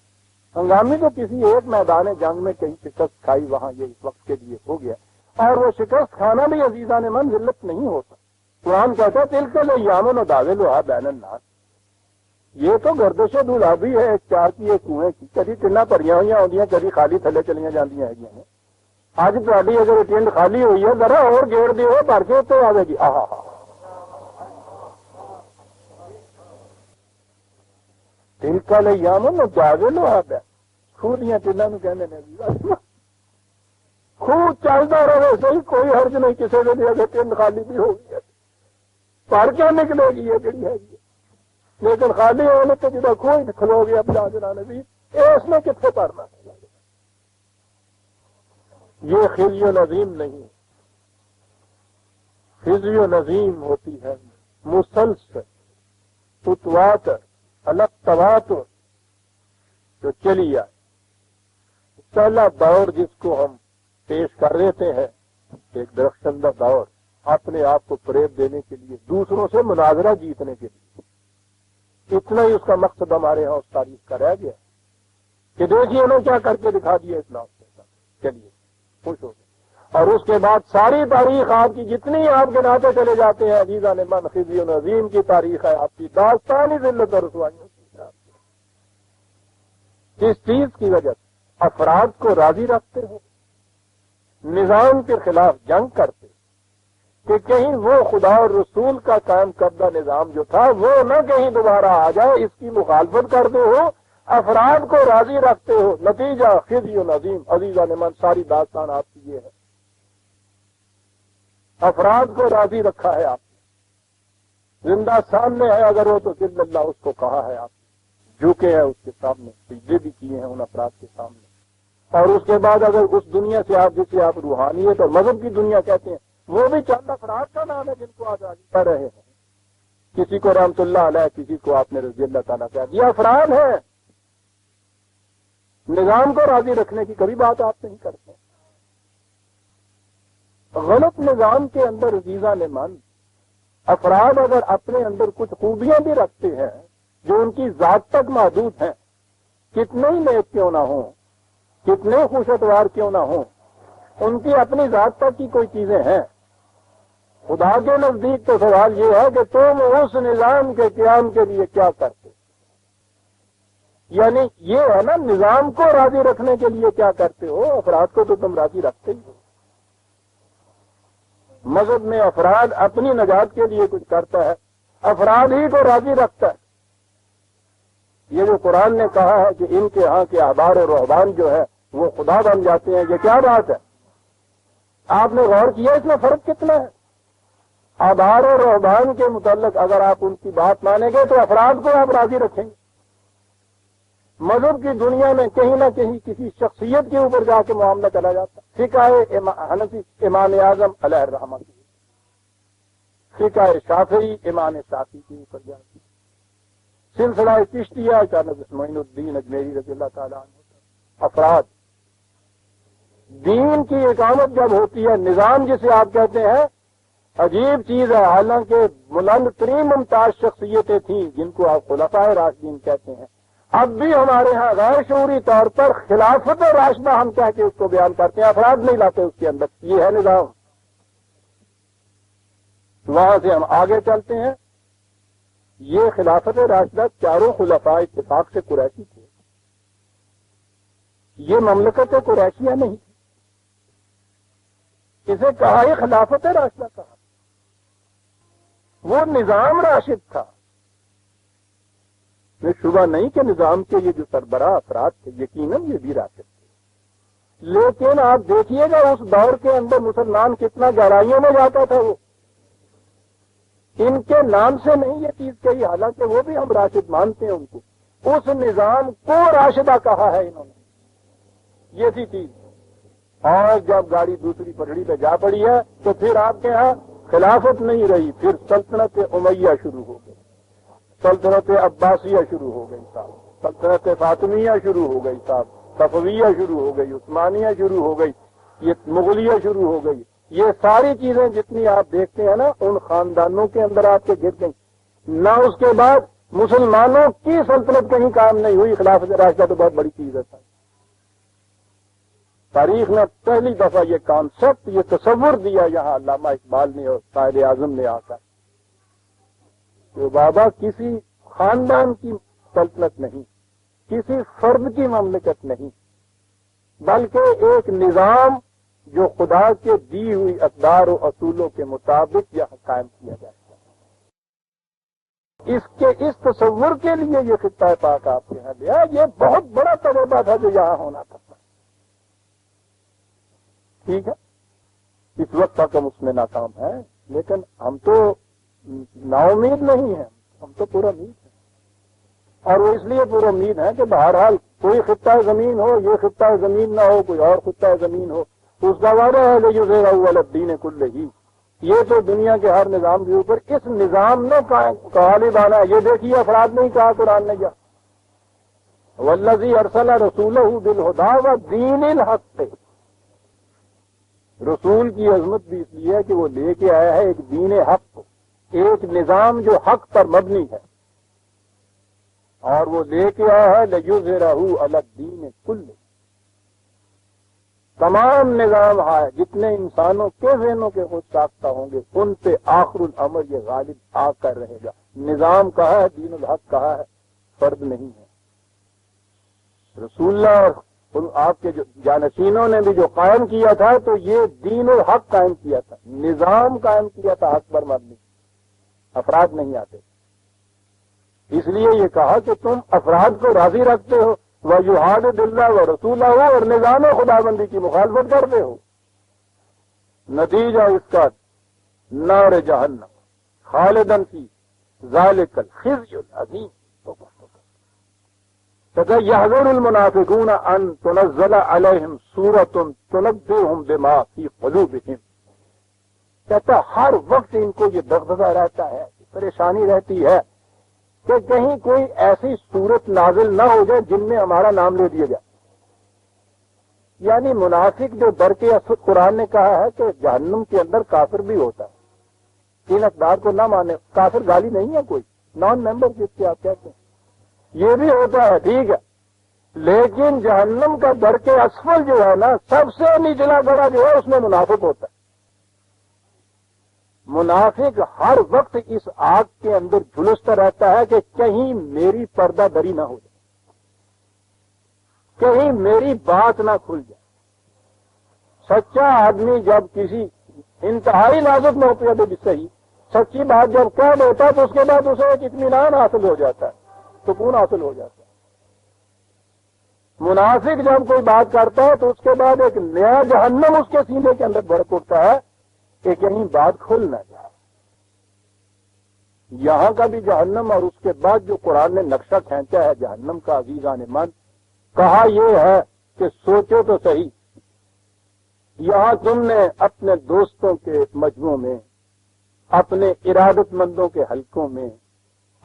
ہنگامی تو کسی ایک میدان جنگ میں کہیں شکست کھائی وہاں یہ اس وقت کے لیے ہو گیا اور وہ شکست کھانا بھی عزیزان من ذلت نہیں ہوتا. قرآن کہتا ہے دل کے لئے یامن و داغل ہوا بین الناس. یہ تو گردش دھولا بھی ہے ایک چار کی ایک کنویں کی کدی ٹنا پریاں ہوئی ہوندیاں کدی خالی تھلے چلیاں جاندیاں ہیں. اج تہاڈی اگر ٹنڈ خالی ہوئی ہے ذرا اور گیڑ دیو بھر کے تو آئے گی. آہا ہا دل کا لئے یامن و داغل ہوا بین خوہ دیاں ٹناں نوں کہندے نے. خوہ چلدا رہے صحیح کوئی حرج نہیں کسی دے اگر ٹنڈ خالی بھی ہو گئی ہے پر کیا نکلے گی یہ جڑی ہے لیکن خالی ہونے تو جدا کوئی کھلو گیا اپنا جنانے بھی اس میں کتنے پڑنا ہے. یہ خزی و نظیم نہیں خزی و نظیم ہوتی ہے مسلسل متواتر الگ تواتر جو چلی آئے. پہلا دور جس کو ہم پیش کر دیتے ہیں ایک درخشندہ دور اپنے آپ کو فریب دینے کے لیے دوسروں سے مناظرہ جیتنے کے لیے. اتنا ہی اس کا مقصد ہمارے ہاں اس تاریخ کا رہ گیا کہ دیکھیے انہوں کیا کر کے دکھا دیا اسلام کے ساتھ. چلیے خوش ہو گئے اور اس کے بعد ساری تاریخ آپ کی جتنی آپ گناتے چلے جاتے ہیں عزیزان من خزی و عظیم کی تاریخ ہے آپ کی داستانی ذلت اور رسوائیوں کی. کس چیز کی وجہ سے افراد کو راضی رکھتے ہو نظام کے خلاف جنگ کرتے کہ کہیں وہ خدا اور رسول کا قائم کردہ نظام جو تھا وہ نہ کہیں دوبارہ آ جائے اس کی مخالفت کرتے ہو افراد کو راضی رکھتے ہو. نتیجہ خزی و عظیم عزیزان من ساری داستان آپ کی یہ ہے. افراد کو راضی رکھا ہے آپ نے زندہ سامنے ہے اگر وہ تو صلی اللہ اس کو کہا ہے آپ نے جھکے ہیں اس کے سامنے سجدے بھی کیے ہیں ان افراد کے سامنے. اور اس کے بعد اگر اس دنیا سے آپ جسے آپ روحانیت اور مذہب کی دنیا کہتے ہیں وہ بھی چند افراد کا نام ہے جن کو آج آگے کر رہے ہیں. کسی کو رحمت اللہ علیہ کسی کو آپ نے رضی اللہ تعالیٰ کہہ دیا. افراد ہیں نظام کو راضی رکھنے کی کبھی بات آپ نہیں کرتے. غلط نظام کے اندر عزیزان من افراد اگر اپنے اندر کچھ خوبیاں بھی رکھتے ہیں جو ان کی ذات تک محدود ہیں کتنے ہی نیک کیوں نہ ہوں کتنے خوشتوار کیوں نہ ہوں ان کی اپنی ذات تک کی کوئی چیزیں ہیں. خدا کے نزدیک تو سوال یہ ہے کہ تم اس نظام کے قیام کے لیے کیا کرتے یعنی یہ ہے نا نظام کو راضی رکھنے کے لیے کیا کرتے ہو. افراد کو تو تم راضی رکھتے ہی ہو. مذہب میں افراد اپنی نجات کے لیے کچھ کرتا ہے افراد ہی کو راضی رکھتا ہے. یہ جو قرآن نے کہا ہے کہ ان کے ہاں کے احبار اور رہبان جو ہے وہ خدا بن جاتے ہیں یہ کیا بات ہے. آپ نے غور کیا اس میں فرق کتنا ہے. احبار اور رہبان کے متعلق اگر آپ ان کی بات مانیں گے تو افراد کو آپ راضی رکھیں گے. مذہب کی دنیا میں کہیں نہ کہیں کسی شخصیت کے اوپر جا کے معاملہ چلا جاتا. فقہ حنفی امام اعظم علیہ الرحمہ کی فقہ شافعی امام شافعی کے اوپر جاتی. سلسلہ چشتیہ چانب معین الدین اجمیری رضی اللہ تعالیٰ عنہ. افراد دین کی اقامت جب ہوتی ہے نظام جسے آپ کہتے ہیں عجیب چیز ہے، حالانکہ بلند ترین ممتاز شخصیتیں تھیں جن کو آپ خلفاء راشدین کہتے ہیں، اب بھی ہمارے ہاں غیر شعوری طور پر خلافت راشدہ ہم کہہ کے اس کو بیان کرتے ہیں، افراد نہیں لاتے اس کے اندر. یہ ہے نظام. وہاں سے ہم آگے چلتے ہیں. یہ خلافت راشدہ چاروں خلفاء اتفاق سے قریشی تھے. یہ مملکت قریشیہ نہیں تھی. اسے کہا ہی خلافت راشدہ کہا. وہ نظام راشد تھا. میں شبہ نہیں کہ نظام کے یہ جو سربراہ افراد تھے یقیناً یہ بھی راشد تھے، لیکن آپ دیکھیے گا اس دور کے اندر مسلمان کتنا گہرائیوں میں جاتا تھا. وہ ان کے نام سے نہیں یہ چیز کہی، حالانکہ وہ بھی ہم راشد مانتے ہیں ان کو. اس نظام کو راشدہ کہا ہے انہوں نے. یہ تھی چیز. اور جب گاڑی دوسری پٹڑی پہ جا پڑی ہے تو پھر آپ کے ہاں خلافت نہیں رہی، پھر سلطنت امیہ شروع ہو گئی، سلطنت عباسیہ شروع ہو گئی صاحب، سلطنت فاطمیہ شروع ہو گئی صاحب، صفویہ شروع ہو گئی، عثمانیہ شروع ہو گئی، یہ مغلیہ شروع ہو گئی. یہ ساری چیزیں جتنی آپ دیکھتے ہیں نا ان خاندانوں کے اندر آپ کے گر گئی. نہ اس کے بعد مسلمانوں کی سلطنت کہیں کام نہیں ہوئی. خلافت راشدہ تو بہت بڑی چیز ہے. تاریخ میں پہلی دفعہ یہ کانسیپٹ، یہ تصور دیا یہاں علامہ اقبال نے اور قائد اعظم نے آ کر کہ بابا کسی خاندان کی سلطنت نہیں، کسی فرد کی مملکت نہیں، بلکہ ایک نظام جو خدا کے دی ہوئی اقدار و اصولوں کے مطابق یہاں قائم کیا جائے گا. اس تصور کے لیے یہ خطہ پاک آپ کے یہاں لیا. یہ بہت بڑا تجربہ تھا جو یہاں ہونا تھا. ٹھیک ہے، اس وقت تک ہم اس میں ناکام ہیں، لیکن ہم تو نا امید نہیں ہیں، ہم تو پورا امید ہیں. اور وہ اس لیے پورا امید ہے کہ بہرحال کوئی خطہ زمین ہو، یہ خطہ زمین نہ ہو، کوئی اور خطہ زمین ہو، اس کا وعدہ ہے الدین کل ہی. یہ تو دنیا کے ہر نظام کے اوپر اس نظام نے غالب آنا ہے. یہ دیکھیے افراد نہیں کہا قرآن نے کیا، والذی ارسل رسولہ بالہدی ودین الحق. رسول کی عظمت بھی اس لیے ہے کہ وہ لے کے آیا ہے ایک دین حق، ایک نظام جو حق پر مبنی ہے، اور وہ لے کے آیا ہے لیظہرہ علی الدین کلہ. تمام نظام ہے جتنے انسانوں کے ذہنوں کے خود ساختہ ہوں گے ان پہ آخر الامر یہ غالب آ کر رہے گا. نظام کہا ہے، دین الحق کہا ہے، فرد نہیں ہے. رسول اللہ اور آپ کے جو جانشینوں نے بھی جو قائم کیا تھا تو یہ دین الحق قائم کیا تھا، نظام قائم کیا تھا حق پر مبنی، افراد نہیں آتے. اس لیے یہ کہا کہ تم افراد کو راضی رکھتے ہو وَيُحَادِدُ اللَّهَ وَرَسُولَهُ، اور نظام خدا بندی کی مخالفت کرتے ہو. نتیجہ اس کا نار جہنم خالدن فی ذالک الخزي العظیم. یحذر المنافقون ان تنزل علیہم سورۃ تنبئہم بما فی قلوبہم. کہتا ہر وقت ان کو یہ دغدغہ رہتا ہے، پریشانی رہتی ہے کہ کہیں کوئی ایسی صورت نازل نہ ہو جائے جن میں ہمارا نام لے دیا جائے. یعنی منافق جو در کے اصل قرآن نے کہا ہے کہ جہنم کے اندر کافر بھی ہوتا ہے، ان اقدار کو نہ مانے. کافر گالی نہیں ہے کوئی، نان ممبر جس کے آپ کہتے ہیں، یہ بھی ہوتا ہے، ٹھیک ہے. لیکن جہنم کا در کے اسفل جو ہے نا، سب سے نچلا گڑا جو ہے اس میں منافق ہوتا ہے. منافق ہر وقت اس آگ کے اندر جھلستا رہتا ہے کہ کہیں میری پردہ دری نہ ہو جائے، کہیں میری بات نہ کھل جائے. سچا آدمی جب کسی انتہائی نازک موقع پہ بھی صحیح سچی بات جب کہہ دیتا ہے تو اس کے بعد اسے ایک اطمینان حاصل ہو جاتا ہے، سکون حاصل ہو جاتا ہے. منافق جب کوئی بات کرتا ہے تو اس کے بعد ایک نیا جہنم اس کے سینے کے اندر بھڑک اٹھتا ہے کہ کہیں بات کھل نہ جائے. یہاں کا بھی جہنم اور اس کے بعد جو قرآن نے نقشہ کھینچا ہے جہنم کا، عزیزان من، کہا یہ ہے کہ سوچو تو صحیح. یہاں تم نے اپنے دوستوں کے مجموعوں میں، اپنے ارادت مندوں کے حلقوں میں،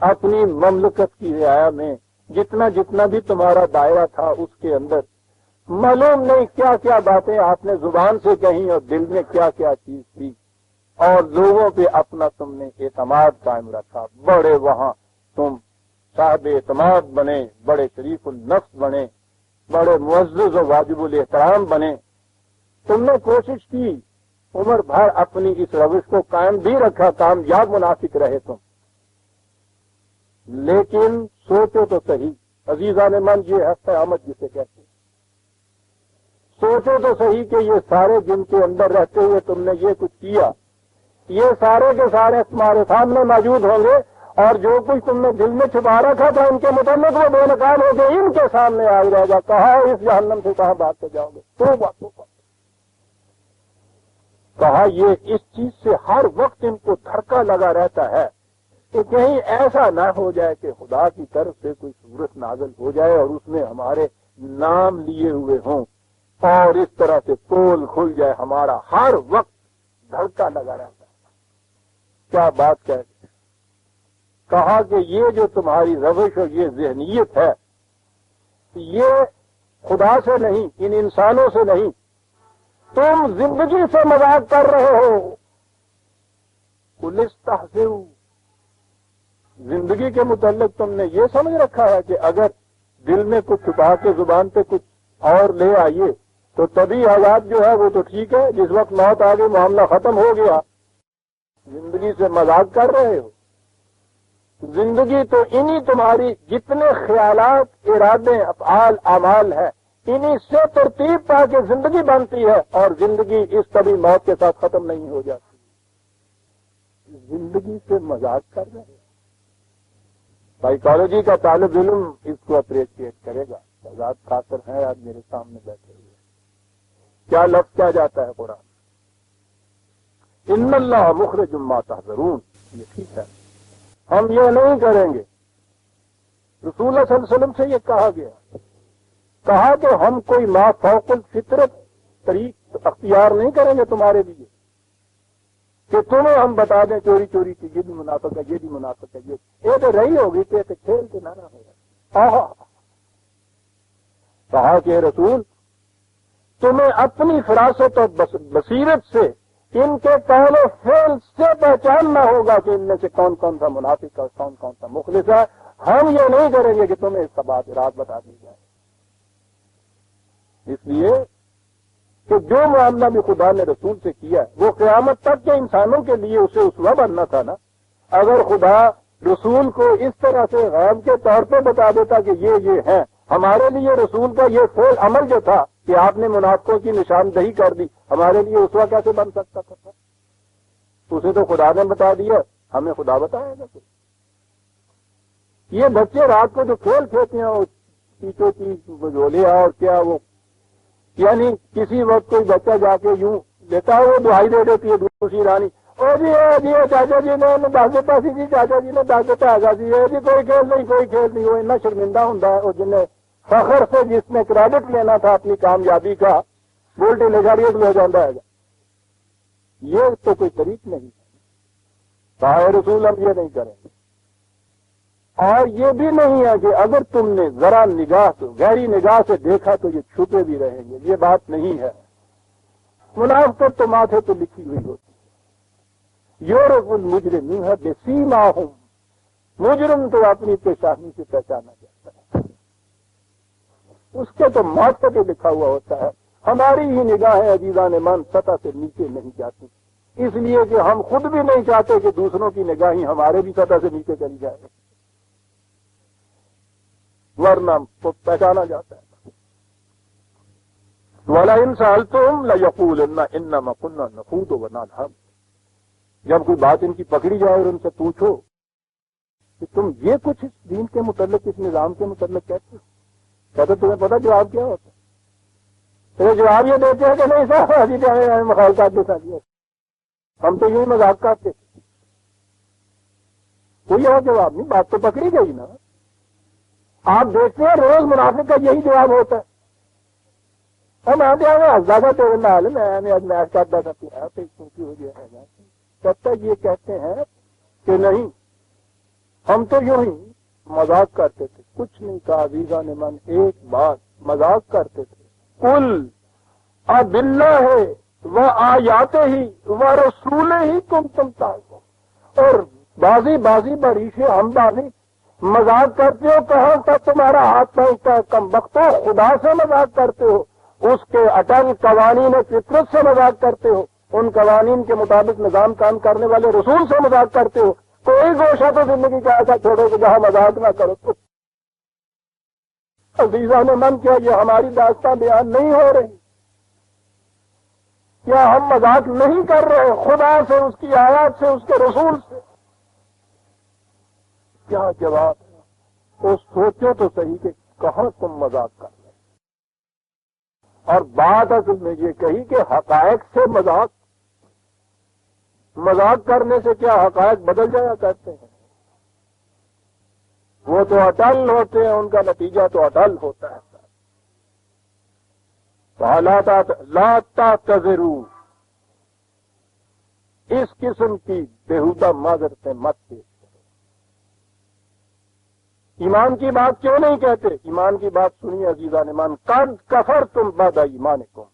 اپنی مملکت کی رعایا میں جتنا جتنا بھی تمہارا دائرہ تھا اس کے اندر معلوم نہیں کیا کیا باتیں آپ نے زبان سے کہیں اور دل میں کیا کیا چیز تھی. اور لوگوں پہ اپنا تم نے اعتماد قائم رکھا، بڑے وہاں تم صاحب اعتماد بنے، بڑے شریف النفس بنے، بڑے معزز و واجب الاحترام بنے. تم نے کوشش کی عمر بھر اپنی اس روش کو قائم بھی رکھا، کامیاب منافق رہے تم. لیکن سوچو تو صحیح عزیزان من، یہ ہے قیامت جسے کہتے ہیں. سوچو تو صحیح کہ یہ سارے جن کے اندر رہتے ہوئے تم نے یہ کچھ کیا، یہ سارے کے سارے تمہارے سامنے موجود ہوں گے، اور جو کچھ تم نے دل میں چھپا رکھا تھا ان کے متعلق وہ بے نقاب ہو کے ان کے سامنے آ رہے گا. کہا اس جہنم سے کہاں بھاگتے جاؤ گے؟ تو باتوں پر کہا یہ اس چیز سے ہر وقت ان کو دھڑکا لگا رہتا ہے کہ کہیں ایسا نہ ہو جائے کہ خدا کی طرف سے کوئی صورت نازل ہو جائے اور اس میں ہمارے نام لیے ہوئے ہوں اور اس طرح سے پول کھل جائے. ہمارا ہر وقت دھڑکا لگا رہتا ہے. کیا بات کہتے ہیں؟ کہا کہ یہ جو تمہاری روش اور یہ ذہنیت ہے یہ خدا سے نہیں، ان انسانوں سے نہیں، تم زندگی سے مذاق کر رہے ہو. پولیس تحزیو، زندگی کے متعلق تم نے یہ سمجھ رکھا ہے کہ اگر دل میں کچھ چھپا کے زبان پہ کچھ اور لے آئیے تو تبھی حالات جو ہے وہ تو ٹھیک ہے، جس وقت موت آ گئی معاملہ ختم ہو گیا. زندگی سے مذاق کر رہے ہو. زندگی تو انہی تمہاری جتنے خیالات، ارادے، افعال، اعمال ہیں انہی سے ترتیب پا کے زندگی بنتی ہے، اور زندگی اس کبھی موت کے ساتھ ختم نہیں ہو جاتی. زندگی سے مذاق کر رہے ہیں. سائیکالوجی کا طالب علم اس کو اپریشیٹ کرے گا. آزاد خاطر ہیں آج میرے سامنے بیٹھے ہوئے. کیا لفظ کیا جاتا ہے قرآن؟ ان اللہ مخرج ما تحذرون. یہ ٹھیک ہے، ہم یہ نہیں کریں گے. رسول اللہ صلی اللہ علیہ وسلم سے یہ کہا گیا، کہا کہ ہم کوئی ما فوق الفطرت طریق اختیار نہیں کریں گے تمہارے لیے کہ تمہیں ہم بتا دیں چوری چوری کی یہ بھی منافق ہے، یہ بھی منافق ہے. یہ تو رہی ہوگی کہ کھیل کے نہ ہوگا. کہا کہ رسول تمہیں اپنی فراست اور بصیرت سے ان کے پہلے فعل سے پہچاننا ہوگا کہ ان میں سے کون کون سا منافق اور کون کون سا مخلص ہے. ہم یہ نہیں کریں گے کہ تمہیں اس کا بات رات بتا دی جائے. اس لیے کہ جو معاملہ بھی خدا نے رسول سے کیا ہے وہ قیامت تک کے انسانوں کے لیے اسے اسوہ بننا تھا نا. اگر خدا رسول کو اس طرح سے غیب کے طور پہ بتا دیتا کہ یہ ہیں، ہمارے لیے رسول کا یہ فعل عمل جو تھا کہ آپ نے منافقوں کی نشاندہی کر دی، ہمارے لیے اسوہ کیسے بن سکتا تھا؟ اسے تو خدا نے بتا دیا، ہمیں خدا بتائے گا. یہ بچے رات کو جو کھیل کھیلتے ہیں چیچو چیز بجولیا اور کیا وہ، یعنی کسی وقت کوئی بچہ جا کے یوں لیتا ہے وہ دہائی دے دیتی ہے دوسری رانی، اور جی چاچا جی نے دس دیتا سی، جی چاچا جی نے دس دیتا ہے جی کوئی کھیل نہیں کوئی کھیل نہیں. وہ اتنا شرمندہ ہوں اور جنہیں فخر سے جس نے کریڈٹ لینا تھا اپنی کامیابی کا بولٹی لے جا رہی ہو جاتا ہے. یہ تو کوئی طریق نہیں ہے. رسول ہم یہ نہیں کریں گے. اور یہ بھی نہیں ہے کہ اگر تم نے ذرا نگاہ تو گہری نگاہ سے دیکھا تو یہ چھپے بھی رہیں گے. یہ بات نہیں ہے. منافقت تو ماتھے تو لکھی ہوئی ہوتی ہے. یورپ المجرمین ہے بسیماہم، مجرم تو اپنی پیشانی سے پہچانا جاتا ہے، اس کے تو ماتھے پہ لکھا ہوا ہوتا ہے. ہماری ہی نگاہیں عزیزان من سطح سے نیچے نہیں جاتی، اس لیے کہ ہم خود بھی نہیں چاہتے کہ دوسروں کی نگاہیں ہمارے بھی سطح سے نیچے چلی جائے، ورنہ کو پہچانا جاتا ہے. وَلَئِن سَأَلْتُهُمْ لَيَقُولُنَّ إِنَّمَا كُنَّا نَخُوضُ وَنَلْعَبُ. جب کوئی بات ان کی پکڑی جائے اور ان سے پوچھو کہ تم یہ کچھ اس دین کے متعلق، اس نظام کے متعلق کہتے ہو، کہتے تمہیں پتا جواب کیا ہوتا ہے؟ تو جواب یہ دیتے ہیں کہ نہیں صاحب ابھی تو ہمیں مخالفات دکھا دیا، ہم تو یوں ہی مذاق کرتے تھے. کوئی اور جواب نہیں، بات تو پکڑی گئی نا. آپ دیکھتے ہیں روز منافق کا یہی جواب ہوتا ہے. ہم آتے ہیں زیادہ تیرے نال میں آج میچ کرتا تھا کیونکہ ہو گیا ہے. تب تک یہ کہتے ہیں کہ نہیں ہم تو یوں ہی مذاق کرتے تھے. کچھ نہیں کہا عزیزان من، ایک بات مذاق کرتے تھے. قل اب اللہ وہ آیات ہی وہ رسول ہی کنتم تعلمون، اور بازی بازی بریش ہم بازی مذاق کرتے ہو، کہاں تک تمہارا ہاتھ پہنچتا ہے؟ کم بختو، خدا سے مذاق کرتے ہو، اس کے اٹل قوانین فطرت سے مذاق کرتے ہو، ان قوانین کے مطابق نظام کام کرنے والے رسول سے مذاق کرتے ہو۔ کوئی گوشہ تو زندگی کا ایسا چھوڑو کہ جہاں مذاق نہ کرو۔ تو عزیزان من، کیا یہ ہماری داستان بیان نہیں ہو رہی؟ کیا ہم مذاق نہیں کر رہے خدا سے، اس کی آیات سے، اس کے رسول سے؟ کیا جواب ہے؟ تو سوچو تو صحیح کہ کہاں تم مذاق کر رہے؟ اور بات اصل میں یہ کہی کہ حقائق سے مذاق کرنے سے کیا حقائق بدل جایا کرتے ہیں؟ وہ تو اٹل ہوتے ہیں، ان کا نتیجہ تو اٹل ہوتا ہے۔ لا تعتذروا، اس قسم کی بےہودہ معذرتیں مت پیش کرو۔ ایمان کی بات کیوں نہیں کہتے؟ ایمان کی بات سنیے عزیزان ایمان، قد کفرتم بعد ایمانکم،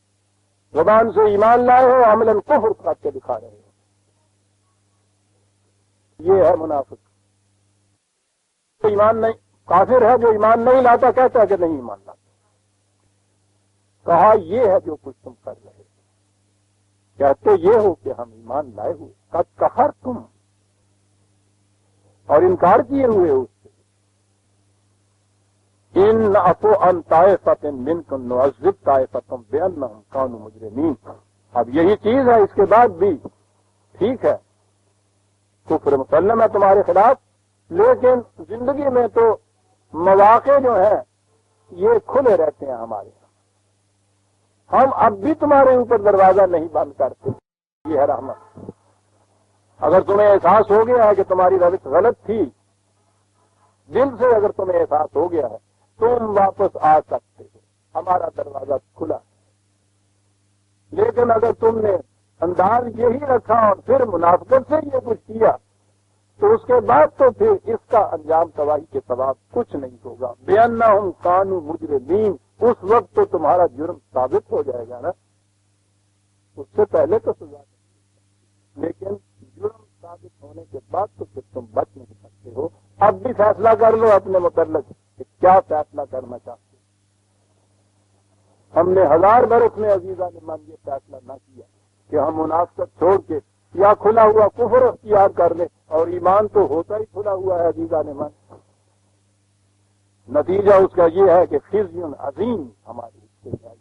زبان سے ایمان لائے ہو، عملاً کفر کر کے دکھا رہے ہو۔ یہ ہے منافق۔ ایمان نہیں، کافر ہے جو ایمان نہیں لاتا، کہتا ہے کہ نہیں ایمان لاتا۔ کہا یہ ہے جو کچھ تم کر رہے ہو، کہتے یہ ہو کہ ہم ایمان لائے ہوئے، قد کفرتم، اور انکار کیے ہوئے اس سے۔ ان نعفو عن طائفۃ منکم نعذب طائفۃ بانہم کانوا مجرمین۔ اب یہی چیز ہے، اس کے بعد بھی ٹھیک ہے، کفر مسلم ہے تمہارے خلاف، لیکن زندگی میں تو مواقع جو ہیں یہ کھلے رہتے ہیں ہمارے یہاں۔ ہم اب بھی تمہارے اوپر دروازہ نہیں بند کرتے، یہ ہے رحمت۔ اگر تمہیں احساس ہو گیا ہے کہ تمہاری روش غلط تھی، دل سے اگر تمہیں احساس ہو گیا ہے، تم واپس آ سکتے ہو، ہمارا دروازہ کھلا ہے۔ لیکن اگر تم نے انداز یہی رکھا اور پھر منافقت سے یہ کچھ کیا، تو اس کے بعد تو پھر اس کا انجام تباہی کے سوا کچھ نہیں ہوگا۔ بِأَنَّهُمْ كَانُوا مُجْرِمِينَ، اس وقت تو تمہارا جرم ثابت ہو جائے گا نا، اس سے پہلے تو سزا نہیں، لیکن جرم ثابت ہونے کے بعد تو پھر تم بچ نہیں سکتے ہو۔ اب بھی فیصلہ کر لو اپنے متعلق کہ کیا فیصلہ کرنا چاہتے ہو۔ ہم نے 1000 برس میں عزیزان من یہ فیصلہ نہ کیا کہ ہم منافقت چھوڑ کے یا کھلا ہوا کفر اختیار کر لیں، اور ایمان تو ہوتا ہی کھلا ہوا ہے عزیزان من۔ نتیجہ اس کا یہ ہے کہ خزي عظیم ہماری اس سے جائے۔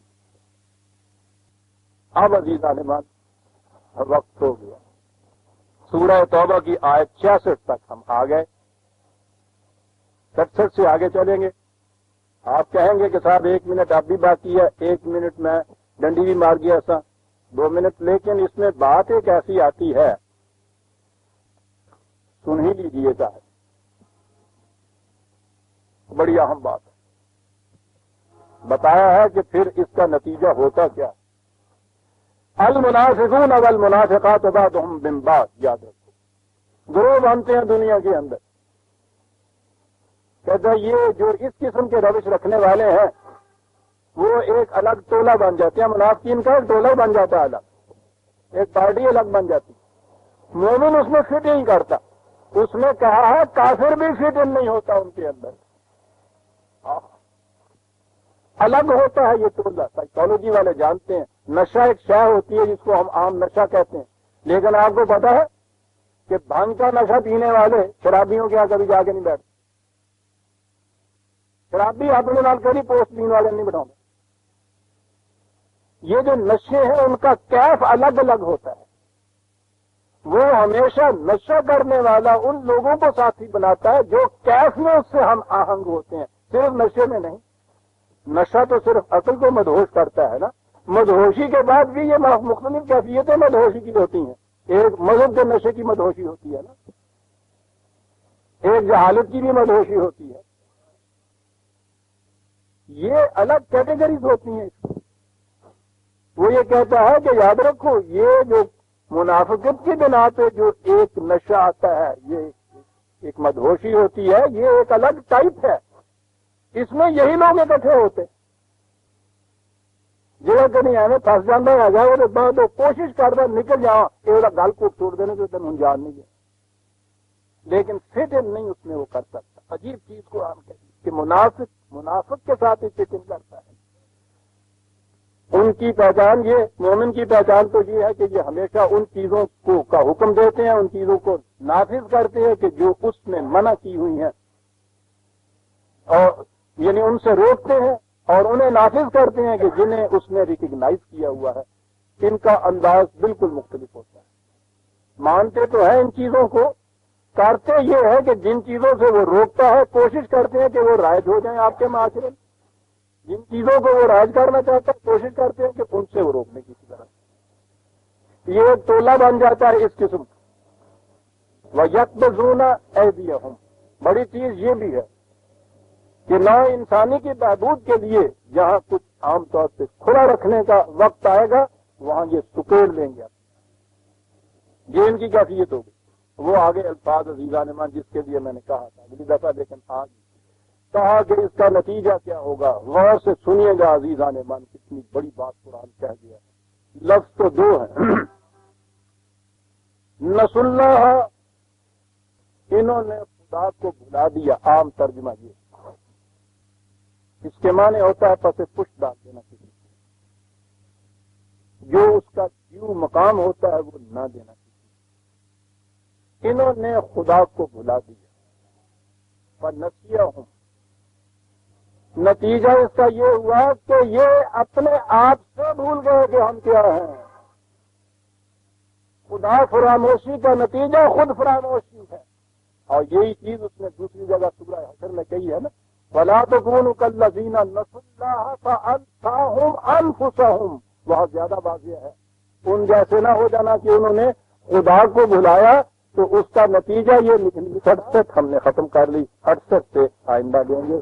اب عزیزان من وقت ہو گیا، سورہ توبہ کی آیت 66 تک ہم آ گئے، 67 سے آگے چلیں گے۔ آپ کہیں گے کہ صاحب 1 منٹ اب بھی باقی ہے، 1 منٹ میں ڈنڈی بھی مار گیا ایسا 2 منٹ، لیکن اس میں بات ایک ایسی آتی ہے، سن ہی لیجیے گا، بڑی اہم بات ہے۔ بتایا ہے کہ پھر اس کا نتیجہ ہوتا کیا؟ المنافقون والمنافقات بعضهم من بعض، یاد رکھو، گروہ بنتے ہیں دنیا کے اندر۔ کہتا ہے یہ جو اس قسم کے روش رکھنے والے ہیں وہ ایک الگ ٹولہ بن جاتے ہیں، منافقین کا ایک ٹولہ بن جاتا ہے الگ، ایک پارٹی الگ بن جاتی۔ مومن اس میں فٹ نہیں کرتا، اس میں کہا ہے کافر بھی فٹ ان نہیں ہوتا ان کے اندر، الگ ہوتا ہے یہ ٹولہ۔ سائیکالوجی والے جانتے ہیں نشہ ایک شے ہوتی ہے جس کو ہم عام نشہ کہتے ہیں، لیکن آپ کو پتا ہے کہ بھنگ کا نشہ پینے والے شرابیوں کے یہاں کبھی جا کے نہیں بیٹھتے، شرابی اپنے نال کبھی پوسٹ پین والے نہیں بٹھاؤں گے۔ یہ جو نشے ہیں ان کا کیف الگ الگ ہوتا ہے، وہ ہمیشہ نشہ کرنے والا ان لوگوں کو ساتھی بناتا ہے جو کیف میں اس سے ہم آہنگ ہوتے ہیں، صرف نشے میں نہیں۔ نشہ تو صرف عقل کو مدہوش کرتا ہے نا، مدہوشی کے بعد بھی یہ مختلف کیفیتیں مدہوشی کی ہوتی ہیں۔ ایک مذہب کے نشے کی مدہوشی ہوتی ہے نا، ایک جہالت کی بھی مدہوشی ہوتی ہے، یہ الگ کیٹیگریز ہوتی ہیں۔ وہ یہ کہتا ہے کہ یاد رکھو یہ جو منافقت کی بنا پہ جو ایک نشہ آتا ہے، یہ ایک مدہوشی ہوتی ہے، یہ ایک الگ ٹائپ ہے، اس میں یہی لوگ اکٹھے ہوتے، جگہ کہیں ایویں پھنس جانا ہے جائے وہ بعد وہ کوشش کرتا نکل جا یہ گل کو چھوڑ دینے تو تین جان نہیں گیا، لیکن فٹ ان نہیں اس میں وہ کر سکتا۔ عجیب چیز کو آپ کہتے کہ منافق کے ساتھ فٹ ان کرتا ہے۔ ان کی پہچان یہ، مومن کی پہچان تو یہ ہے کہ یہ ہمیشہ ان چیزوں کو کا حکم دیتے ہیں، ان چیزوں کو نافذ کرتے ہیں کہ جو اس نے منع کی ہوئی ہیں، اور یعنی ان سے روکتے ہیں اور انہیں نافذ کرتے ہیں کہ جنہیں اس نے ریکگنائز کیا ہوا ہے۔ ان کا انداز بالکل مختلف ہوتا ہے۔ مانتے تو ہیں ان چیزوں کو، کرتے یہ ہے کہ جن چیزوں سے وہ روکتا ہے کوشش کرتے ہیں کہ وہ رائج ہو جائیں آپ کے معاشرے میں، جن چیزوں کو وہ رائج کرنا چاہتا ہے کوشش کرتے ہیں کہ ان سے وہ روکنے کی طرح۔ یہ ایک ٹولہ بن جاتا ہے اس قسم کا۔ وَيَقْبِضُونَ أَيْدِيَهُمْ، بڑی چیز یہ بھی ہے کہ نہ انسانی کی بہبود کے لیے جہاں کچھ عام طور پہ کھلا رکھنے کا وقت آئے گا وہاں یہ سکیڑ لیں گے، یہ ان کی کیفیت ہوگی۔ وہ آگے الفاظ عزیزان مان جس کے لیے میں نے کہا تھا اگلی دفعہ، لیکن آج کہا کہ اس کا نتیجہ کیا ہوگا، غور سے سنیے گا عزیزان مان، کتنی بڑی بات قرآن کہہ دیا۔ لفظ تو دو ہیں، نس اللہ، انہوں نے خدا کو بھلا دیا، عام ترجمہ یہ، اس کے معنی ہوتا ہے پس پشت ڈال دینا کسی کو، جو اس کا ڈیو مقام ہوتا ہے وہ نہ دینا کسی کو۔ انہوں نے خدا کو بھلا دیا، فنسیہم، نتیجہ اس کا یہ ہوا کہ یہ اپنے آپ سے بھول گئے کہ ہم کیا ہیں۔ خدا فراموشی کا نتیجہ خود فراموشی ہے، اور یہی چیز اس نے دوسری جگہ سورہ حشر میں کہی ہے نا، وَلَا تَكُونُوا كَالَّذِينَ نَسُوا اللَّهَ فَأَنسَاهُمْ أَنفُسَهُمْ، بہت زیادہ واضح ہے، ان جیسے نہ ہو جانا کہ انہوں نے خدا کو بھلایا تو اس کا نتیجہ یہ 68 ہم نے ختم کر لی، 68 سے آئندہ دیں گے۔